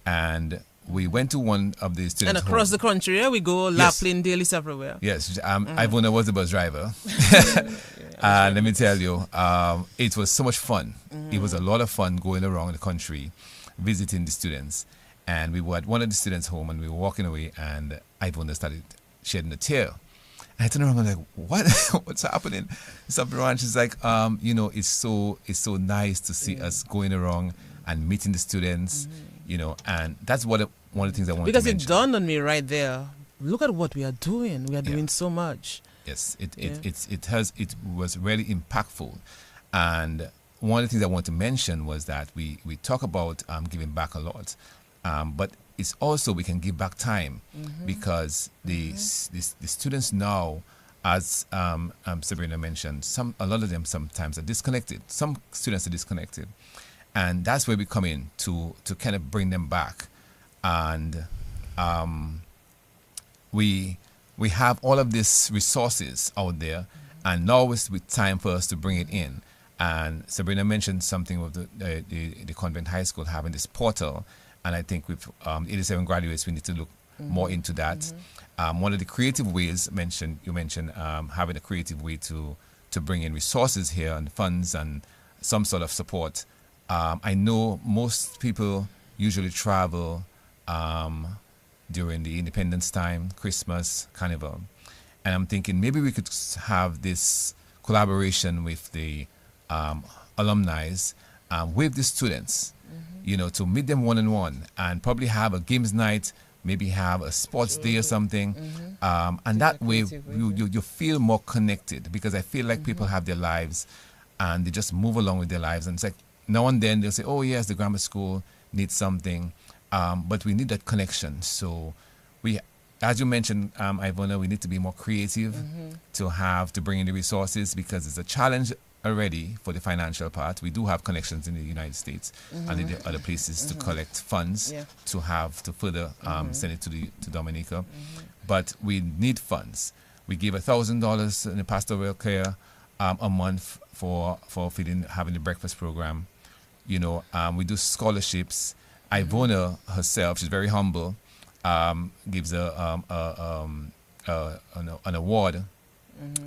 And we went to one of the students' And across home. the country, yeah, we go Lapland, Daily, everywhere. Yes, Ivona was the bus driver. And let me tell you, it was so much fun. It was a lot of fun going around the country, visiting the students. And we were at one of the students' home and we were walking away and Ivona started shedding a tear. And I turned around and I'm like, what? What's happening? Something wrong. She's like, you know, it's so nice to see us going around and meeting the students, you know, and that's one of the things I want to mention. Because it dawned on me right there. Look at what we are doing. We are doing so much. Yes, it was really impactful. And one of the things I want to mention was that we talk about giving back a lot, but it's also we can give back time because the students now, as Sabrina mentioned, a lot of them sometimes are disconnected. Some students are disconnected, and that's where we come in to kind of bring them back, and we have all of these resources out there, and now it's with time for us to bring it in. And Sabrina mentioned something with the Convent High School having this portal, and I think with 87 graduates, we need to look more into that. One of the creative ways you mentioned having a creative way to bring in resources here and funds and some sort of support. I know most people usually travel during the Independence time, Christmas, Carnival. And I'm thinking maybe we could have this collaboration with the alumni, with the students, you know, to meet them one-on-one and probably have a games night, maybe have a sports day or something. And that way you feel more connected, because I feel like people have their lives and they just move along with their lives. And it's like now and then they'll say, oh yes, the grammar school needs something. But we need that connection. So we, as you mentioned, Ivona, we need to be more creative to bring in the resources, because it's a challenge already for the financial part. We do have connections in the United States and in the other places to collect funds to further send it to Dominica. But we need funds. We give $1,000 in the pastoral care a month for having the breakfast program. You know, we do scholarships. Ivona herself, she's very humble, gives an award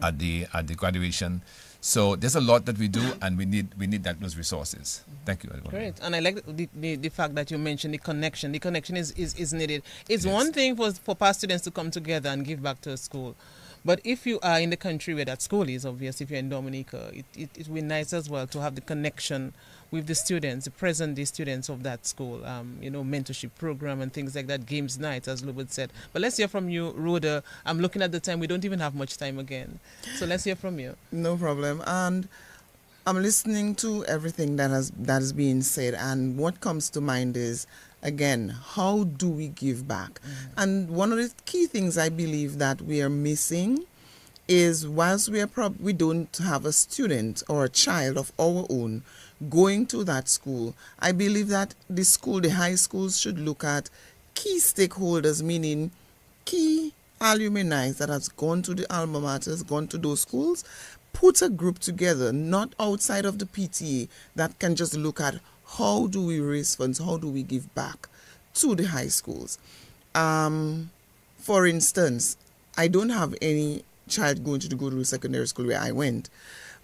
at the graduation. So there's a lot that we do, and we need those resources. Thank you, Ivona. Great, and I like the fact that you mentioned the connection. The connection is needed. It's one thing for past students to come together and give back to a school. But if you are in the country where that school is, obviously, if you're in Dominica, it would be nice as well to have the connection with the students, the present-day students of that school, you know, mentorship program and things like that, games night, as Lubert said. But let's hear from you, Rhoda. I'm looking at the time. We don't even have much time again. So let's hear from you. No problem. And I'm listening to everything that is being said, and what comes to mind is, again, how do we give back? And one of the key things I believe that we are missing is, whilst we don't have a student or a child of our own going to that school, I believe that the high schools should look at key stakeholders, meaning key alumni that has gone to the alma maters, gone to those schools, put a group together, not outside of the PTA, that can just look at how do we raise funds, how do we give back to the high schools. For instance, I don't have any child going to go to secondary school where I went,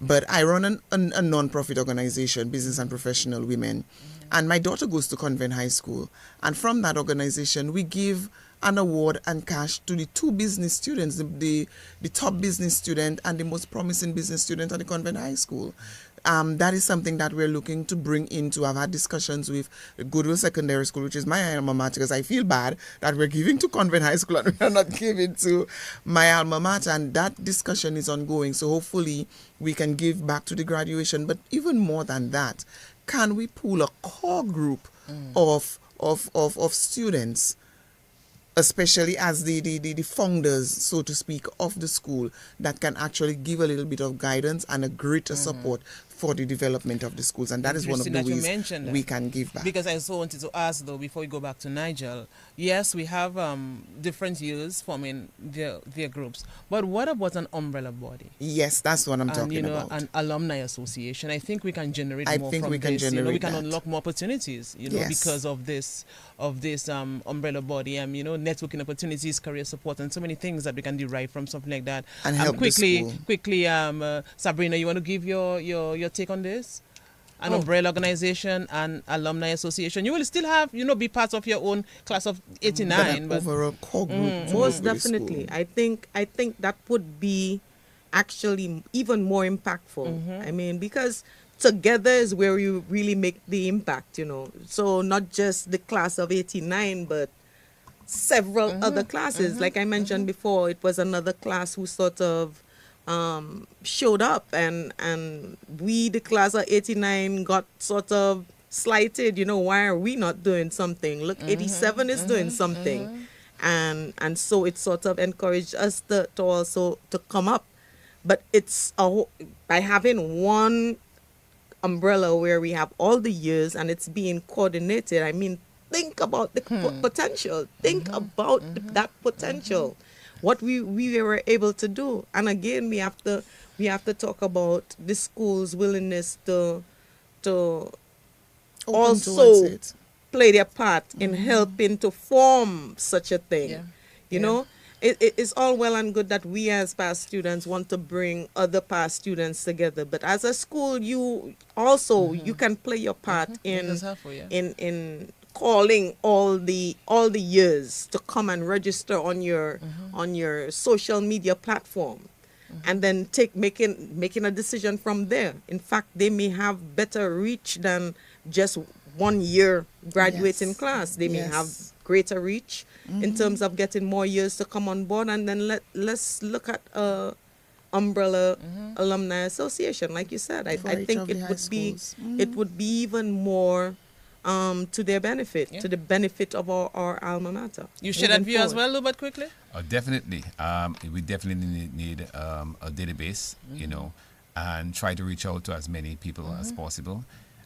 but I run a non-profit organization, Business and Professional Women, and my daughter goes to Convent High School, and from that organization we give an award and cash to the two business students, the top business student and the most promising business student at the Convent High School. That is something that we're looking to bring into. I've had discussions with Goodwill Secondary School, which is my alma mater, because I feel bad that we're giving to Convent High School and we're not giving to my alma mater, and that discussion is ongoing. So hopefully we can give back to the graduation. But even more than that, can we pool a core group of students especially as the founders, so to speak, of the school, that can actually give a little bit of guidance and a greater support for the development of the schools. And that is one of the Interesting that you ways mentioned we that. can give back. Because I also wanted to ask, though, before we go back to Nigel, yes, we have different years forming their groups, but what about an umbrella body? Yes, that's what I'm talking about. An alumni association. I think we can generate I more think from we can this. generate We can that. unlock more opportunities, Yes. because of this umbrella body, and networking opportunities, career support, and so many things that we can derive from something like that. And help the school. Quickly, Sabrina, you want to give your take on this? An umbrella organization and alumni association. You will still have, be part of your own class of 89. But overall core group. Most definitely. I think that would be actually even more impactful. I mean, because together is where you really make the impact, So not just the class of 89, but several other classes. Like I mentioned before, it was another class who sort of showed up, and we, the class of 89, got sort of slighted. Why are we not doing something? Look, 87 is doing something, and so it sort of encouraged us to also to come up. But it's by having one umbrella where we have all the years and it's being coordinated. I mean, think about the potential. Think about that potential. What we were able to do. And again, we have to talk about the school's willingness to also play their part in helping to form such a thing. It's all well and good that we as past students want to bring other past students together, but as a school, you also you can play your part in calling all the years to come and register on your social media platform, and then making a decision from there. In fact, they may have better reach than just 1 year graduating class. They may have greater reach in terms of getting more years to come on board. And then let's look at umbrella alumni association, like you said. I think it would be even more to their benefit, to the benefit of our alma mater. You share that view as well, Lou, but quickly? Definitely. We definitely need a database, and try to reach out to as many people as possible,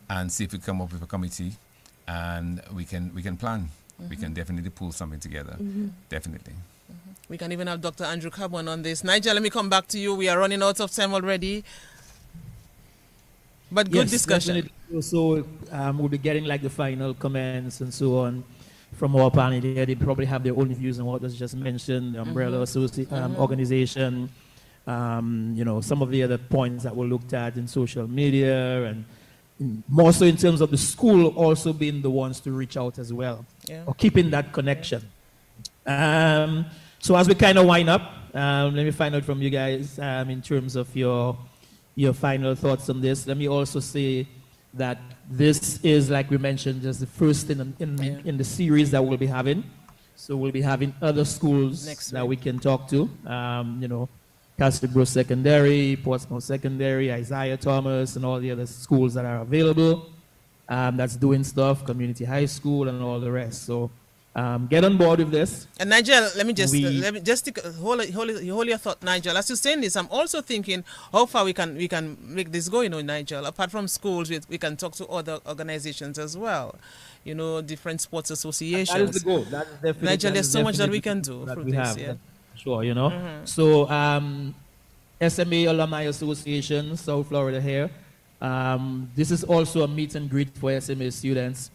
and see if we come up with a committee, and we can plan. We can definitely pull something together. Definitely. We can even have Dr. Andrew Carbon on this. Nigel, let me come back to you. We are running out of time already. But good discussion. Definitely. So we'll be getting like the final comments and so on from our panel here. They probably have their own views on what was just mentioned, the umbrella organization, some of the other points that were looked at in social media, and more so in terms of the school also being the ones to reach out as well, or keeping that connection. So as we kind of wind up, let me find out from you guys in terms of your final thoughts on this. Let me also say that this is, like we mentioned, just the first in the series that we'll be having. So we'll be having other schools that we can talk to. Castleboro Secondary, Portsmouth Secondary, Isaiah Thomas, and all the other schools that are available. That's doing stuff, Community High School, and all the rest. So get on board with this. And Nigel, let me just hold your thought, Nigel. As you're saying this, I'm also thinking how far we can make this go. Nigel. Apart from schools, we can talk to other organizations as well. Different sports associations. That is the goal. That is definitely, Nigel, there's so much that we can do through this. Yeah. Sure, So SMA Alumni Association, South Florida here. This is also a meet and greet for SMA students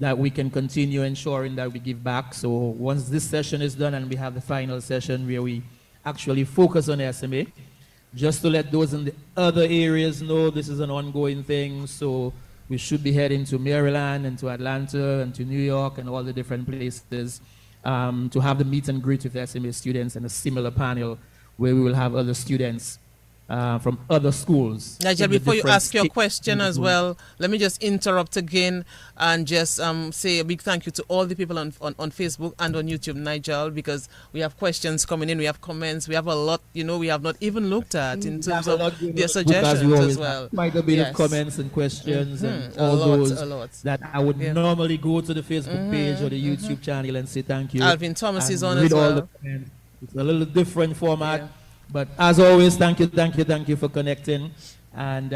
that we can continue ensuring that we give back. So once this session is done and we have the final session where we actually focus on SMA, just to let those in the other areas know this is an ongoing thing. So we should be heading to Maryland and to Atlanta and to New York and all the different places to have the meet and greet with SMA students and a similar panel where we will have other students from other schools. Nigel, in the before you different ask your states question in the as world. well, let me just interrupt again and just say a big thank you to all the people on Facebook and on YouTube, Nigel, because we have questions coming in, we have comments, we have a lot, we have not even looked at in terms of their suggestions as well. Quite a bit of comments and questions and all those that I would normally go to the Facebook page or the YouTube channel and say thank you. Alvin Thomas is on read as all well. the comments. It's a little different format. But as always, thank you for connecting. And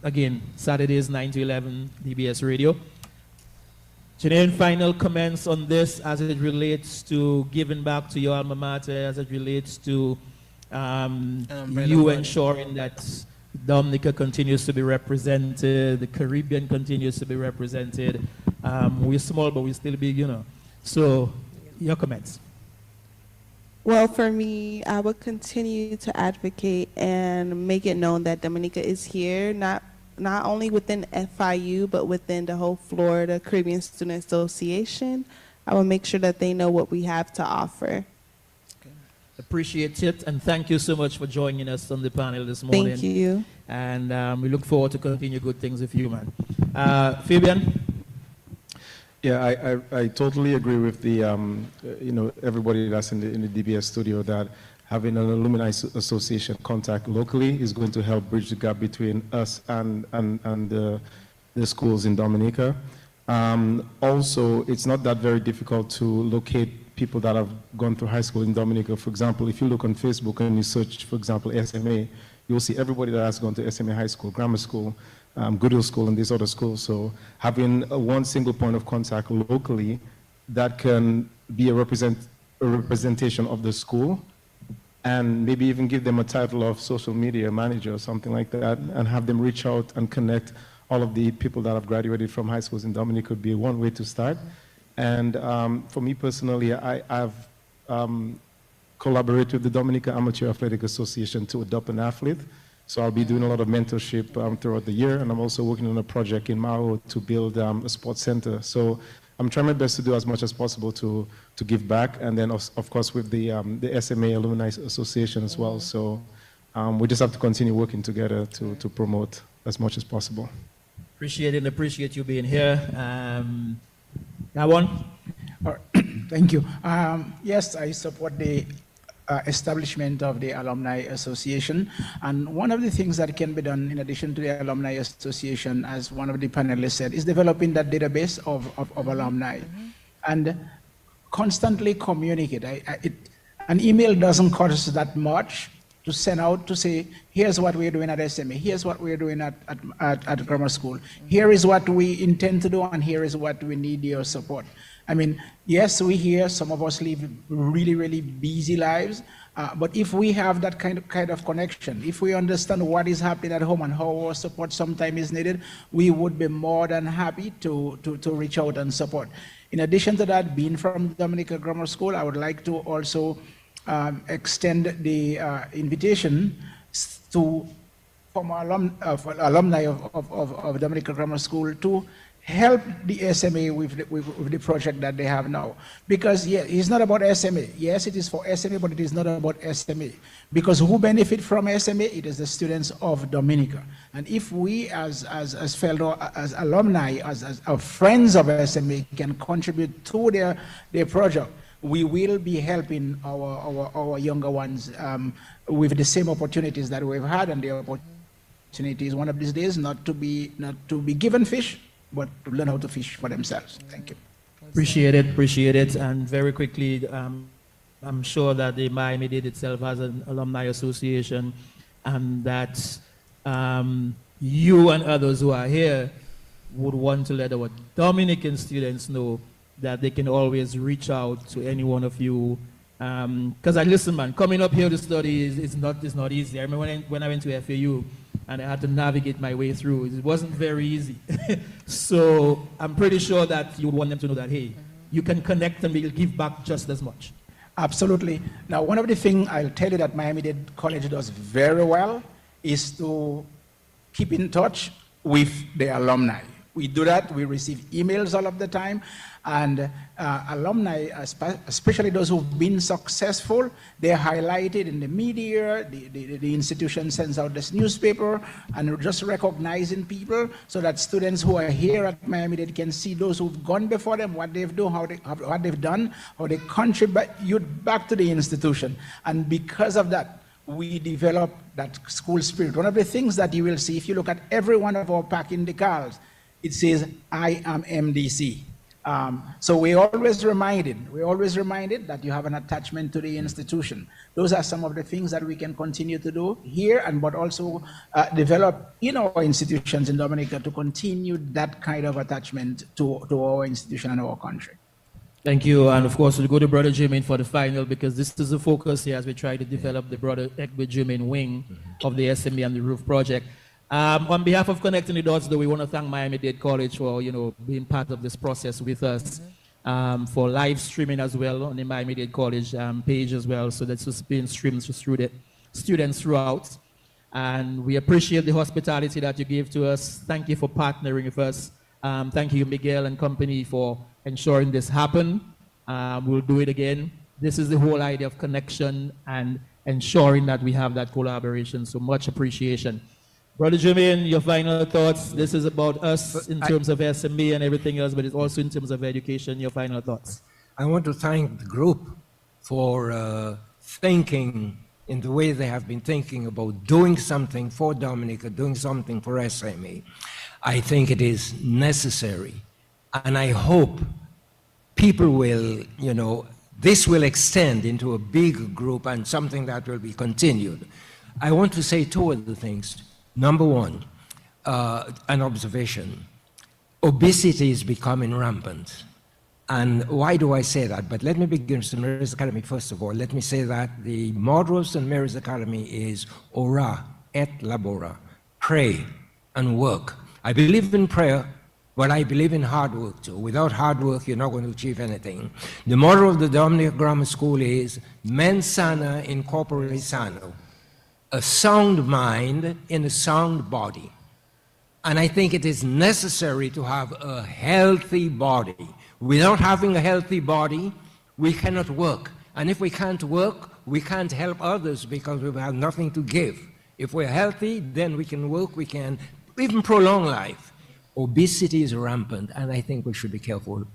again, Saturdays 9 to 11, DBS Radio. Janine, final comments on this as it relates to giving back to your alma mater, as it relates to you ensuring that Dominica continues to be represented, the Caribbean continues to be represented. We're small, but we're still big, So, your comments. Well, for me, I would continue to advocate and make it known that Dominica is here, not only within FIU, but within the whole Florida Caribbean Student Association. I will make sure that they know what we have to offer. Appreciate it, and thank you so much for joining us on the panel this morning. Thank you. And we look forward to continue good things with you, man. Fabian? Yeah, I totally agree with the everybody that's in the DBS studio that having an alumni association contact locally is going to help bridge the gap between us and the schools in Dominica. Also, it's not that very difficult to locate people that have gone through high school in Dominica. For example, if you look on Facebook and you search, for example, SMA, you'll see everybody that has gone to SMA High School, Grammar School, Goodwill School, and these other schools. So having one single point of contact locally that can be a representation of the school, and maybe even give them a title of social media manager or something like that, and have them reach out and connect all of the people that have graduated from high schools in Dominica could be one way to start. And for me personally, I've collaborated with the Dominica Amateur Athletic Association to adopt an athlete. So I'll be doing a lot of mentorship throughout the year, and I'm also working on a project in Mao to build a sports center. So I'm trying my best to do as much as possible to give back, and then of course with the SMA Alumni Association as well. So we just have to continue working together to promote as much as possible. Appreciate it and appreciate you being here. Now on. Thank you. Yes, I support the establishment of the Alumni Association. And one of the things that can be done in addition to the Alumni Association, as one of the panelists said, is developing that database of alumni and constantly communicate. An email doesn't cost that much to send out to say, here's what we're doing at SMA, here's what we're doing at grammar school, here is what we intend to do, and here is what we need your support. I mean, yes, we hear some of us live really, really busy lives, but if we have that kind of connection, if we understand what is happening at home and how our support sometimes is needed, we would be more than happy to reach out and support. In addition to that, being from Dominica Grammar School, I would like to also extend the invitation to former alumni of Dominica Grammar School to help the SMA with the project that they have now. Because yeah, it's not about SMA. Yes, it is for SMA, but it is not about SMA. Because who benefit from SMA? It is the students of Dominica. And if we as alumni, as friends of SMA can contribute to their project, we will be helping our younger ones with the same opportunities that we've had, and the opportunities one of these days not to be given fish, but to learn how to fish for themselves. Thank you. Appreciate it. And very quickly, I'm sure that the Miami-Dade itself has an alumni association, and that you and others who are here would want to let our Dominican students know that they can always reach out to any one of you. Because listen, man, coming up here to study is not easy. I remember when I went to FAU, and I had to navigate my way through. It wasn't very easy. So I'm pretty sure that you would want them to know that, hey, you can connect and we'll give back just as much. Absolutely. Now, one of the things I'll tell you that Miami-Dade College does very well is to keep in touch with the alumni. We do that. We receive emails all of the time. And alumni, especially those who've been successful, they're highlighted in the media. The institution sends out this newspaper and just recognizing people so that students who are here at Miami-Dade can see those who've gone before them, what they've done, what they've done, how they contribute back to the institution. And because of that, we develop that school spirit. One of the things that you will see, if you look at every one of our packing decals, it says, I am MDC. So we're always reminded that you have an attachment to the institution. Those are some of the things that we can continue to do here, but also develop in our institutions in Dominica to continue that kind of attachment to our institution and our country. Thank you, and of course we'll go to Brother Jermaine for the final, because this is the focus here as we try to develop the Brother Egbert Jermaine wing of the SMA and the Roof Project. On behalf of Connecting the Dots, though, we want to thank Miami-Dade College for being part of this process with us, for live streaming as well on the Miami-Dade College page as well, so that's just being streamed through the students throughout. And we appreciate the hospitality that you gave to us. Thank you for partnering with us. Thank you, Miguel and company, for ensuring this happen. We'll do it again. This is the whole idea of connection and ensuring that we have that collaboration. So much appreciation. Brother Jermaine, your final thoughts. This is about us in terms of SMA and everything else, but it's also in terms of education. Your final thoughts. I want to thank the group for thinking in the way they have been thinking about doing something for Dominica, doing something for SMA. I think it is necessary. And I hope people will, this will extend into a big group and something that will be continued. I want to say two other things. Number one, an observation. Obesity is becoming rampant. And why do I say that? But let me begin with St. Mary's Academy first of all. Let me say that the motto of St. Mary's Academy is ora et labora, pray and work. I believe in prayer, but I believe in hard work too. Without hard work, you're not going to achieve anything. The motto of the Dominica Grammar School is mens sana in corpore sano, a sound mind in a sound body. And I think it is necessary to have a healthy body. Without having a healthy body, we cannot work. And if we can't work, we can't help others because we have nothing to give. If we're healthy, then we can work, we can even prolong life. Obesity is rampant, and I think we should be careful.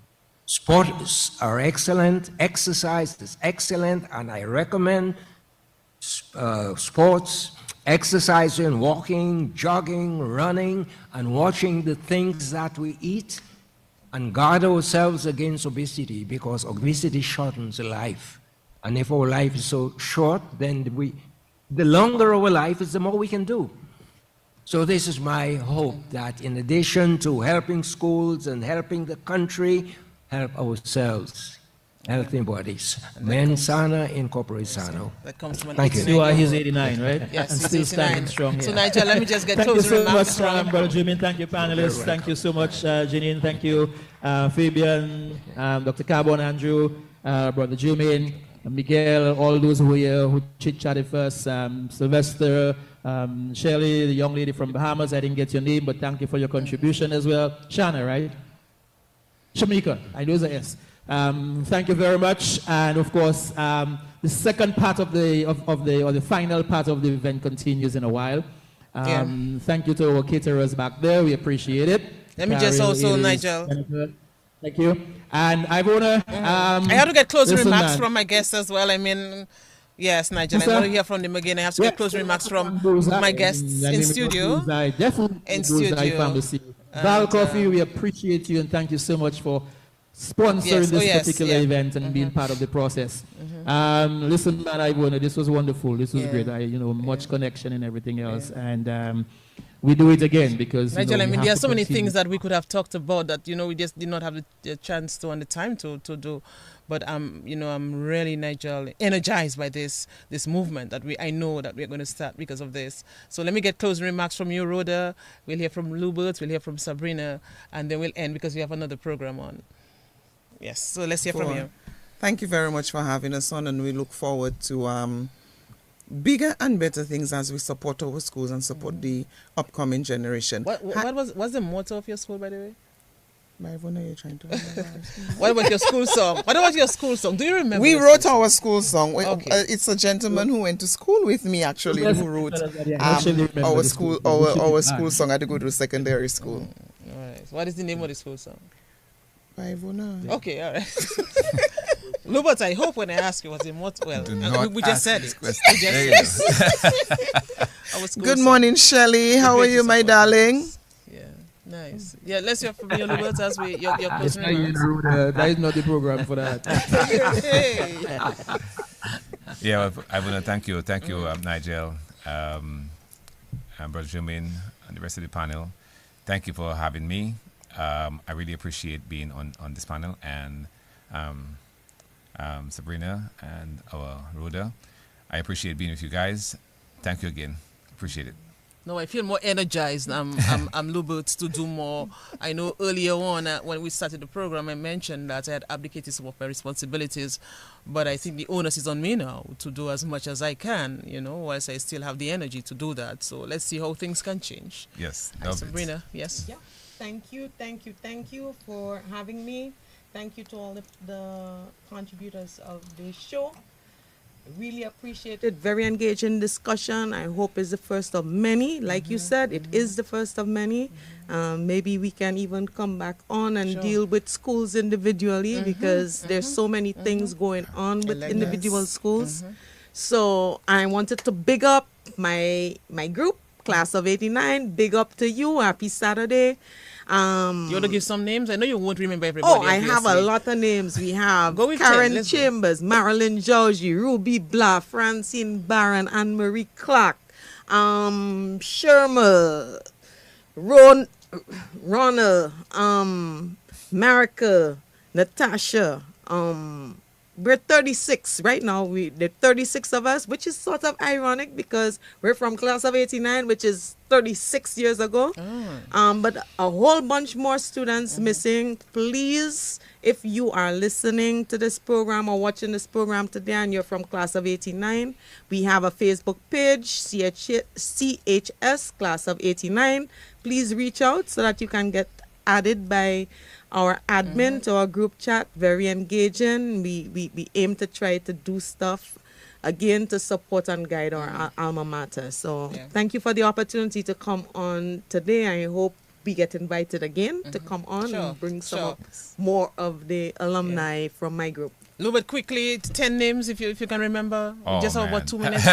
Sports are excellent, exercise is excellent, and I recommend sports, exercising, walking, jogging, running, and watching the things that we eat, and guard ourselves against obesity, because obesity shortens life. And if our life is so short, then the longer our life is, the more we can do. So this is my hope, that in addition to helping schools and helping the country, help ourselves. Healthy bodies. Mens sana in corpore sano. That comes from Thank you. He's 89, right? Yes, and he's still 89. standing strong here. So Nigel, let me just get Thank you close so remarks much, from Brother Jermaine. Thank you, panelists. Thank you so much, Janine. Thank you, Fabian, Dr. Carbon, Andrew, Brother Jermaine, Miguel, all those who were here who chit-chatted first, Sylvester, Shelley, the young lady from Bahamas. I didn't get your name, but thank you for your contribution as well. Shana, right? Shamika, I know the S. Thank you very much, and of course, the second part of the final part of the event continues in a while. Thank you to our caterers back there. We appreciate it. Let me just also, Nigel. Thank you. And I wanna. I have to get closing remarks man. from my guests as well. I mean, yes, Nigel. I want to hear from them again. I have to get closing remarks from my guests in studio. Definitely in studio. Val Coffee, we appreciate you and thank you so much for sponsoring this particular event and being part of the process. Listen, man, this was wonderful. This was great. Much connection and everything else. And we do it again because Nigel, I mean, there are so many things that we could have talked about that we just did not have the chance to and the time to do. But I'm really, Nigel, energized by this movement that I know that we're going to start because of this. So let me get closing remarks from you, Rhoda. We'll hear from Lubert, we'll hear from Sabrina, and then we'll end because we have another program on. Yes, so let's hear from you. Thank you very much for having us on, and we look forward to bigger and better things as we support our schools and support the upcoming generation. What's the motto of your school, by the way? What are you trying to What about your school song? What about your school song? Do you remember? We wrote our school song. Okay. It's a gentleman who went to school with me, actually, who wrote our school song. I had to go to secondary school. All right. What is the name of the school song? Ivona. Okay, all right. Lubert, I hope when I ask you what's the motto, we just said it. Good morning, Shelley. How are you, my darling? Nice. Yeah, let's hear from you, Lubert, as your closing that is not the program for that. Yeah, well, I want to thank you, Nigel, and Brother Jermaine, and the rest of the panel. Thank you for having me. I really appreciate being on this panel, and Sabrina and our Rhoda. I appreciate being with you guys. Thank you again. Appreciate it. No, I feel more energized. I'm Lubert to do more. I know earlier on when we started the program, I mentioned that I had abdicated some of my responsibilities, but I think the onus is on me now to do as much as I can, whilst I still have the energy to do that. So let's see how things can change. Yes. Sabrina, yes. Yeah. Thank you for having me. Thank you to all the contributors of the show. Really appreciate it. Very engaging discussion. I hope it's the first of many. Like you said, it is the first of many. Maybe we can even come back on and deal with schools individually because there's so many things going on with individual schools. So I wanted to big up my group, Class of 89. Big up to you. Happy Saturday. You want to give some names? I know you won't remember everybody. Oh, I have a lot of names. We have Karen Chambers, Marilyn Georgie, Ruby Blah, Francine Barron, Anne-Marie Clark, Sherma, Ronna, Marika, Natasha. We're 36 right now. There are 36 of us, which is sort of ironic because we're from Class of 89, which is 36 years ago. But a whole bunch more students missing. Please, if you are listening to this program or watching this program today and you're from Class of 89, we have a Facebook page, CHS Class of 89. Please reach out so that you can get added by our admin to our group chat. Very engaging. We aim to try to do stuff again to support and guide our alma mater. So thank you for the opportunity to come on today. I hope we get invited again to come on and bring some more of the alumni from my group. A little bit quickly, 10 names if you can remember. Just about 2 minutes.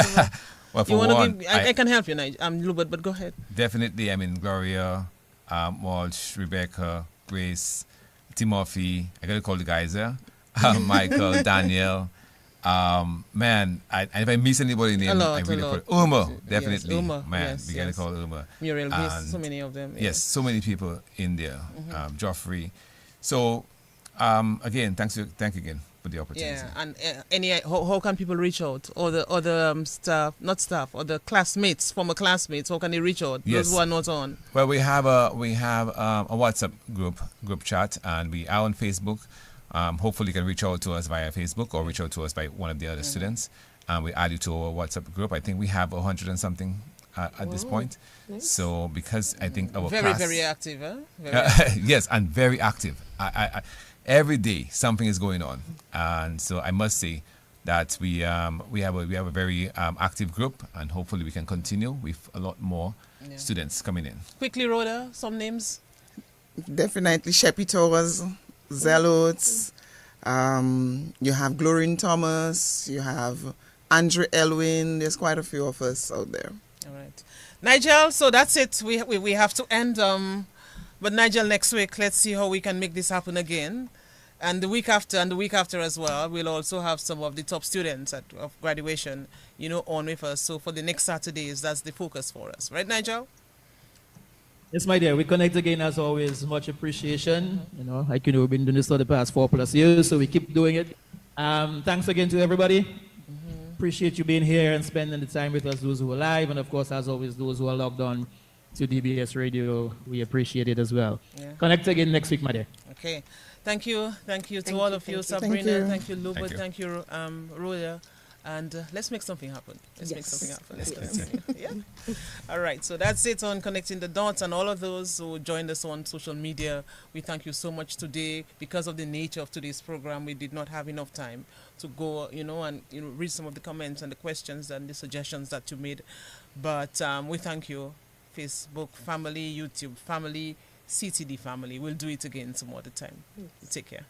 Well, for one, I can help you, Lubert, but go ahead. Definitely, Gloria, Walsh, Rebecca, Grace, Timothy, I gotta call the guys there. Michael, Daniel. Man, if I miss anybody name, I really put Uma, definitely. Yes, Uma, we gotta call Uma. Muriel, so many of them. Yes, so many people in there. Joffrey. So again, thank you again for the opportunity. Yeah, and how can people reach out? Or the other staff, not staff, or the classmates, former classmates, how can they reach out? Yes. Those who are not on. Well, we have a WhatsApp group chat, and we are on Facebook. Hopefully you can reach out to us via Facebook or reach out to us by one of the other students, and we add you to our WhatsApp group. I think we have 100 and something at this point. Nice. So because I think our class, very active, huh? Very active. Yes, and very active. I every day something is going on, and so I must say that we have a very active group, and hopefully we can continue with a lot more students coming in. Quickly, Rhoda, some names. Definitely Sheppy Towers, Zealots. You have Glorine Thomas. You have Andrew Elwin. There's quite a few of us out there. All right, Nigel. So that's it. We have to end. But Nigel, next week, let's see how we can make this happen again. And the week after as well, we'll also have some of the top students of graduation, on with us. So for the next Saturdays, that's the focus for us. Right, Nigel? Yes, my dear. We connect again as always. Much appreciation. We've been doing this for the past 4+ years, so we keep doing it. Thanks again to everybody. Appreciate you being here and spending the time with us, those who are live, and of course, as always, those who are logged on to DBS Radio. We appreciate it as well. Yeah. Connect again next week, my dear. Okay. Thank you to all of you, Sabrina. Thank you, Lubert. Thank you, Rhoda. And let's make something happen. Let's make something happen. Let's Yes. continue. Yeah. All right. So that's it on Connecting the Dots, and all of those who joined us on social media. We thank you so much today. Because of the nature of today's program, we did not have enough time to go, and read some of the comments and the questions and the suggestions that you made. But we thank you, Facebook family, YouTube family, CTD family. We'll do it again some other time. Take care.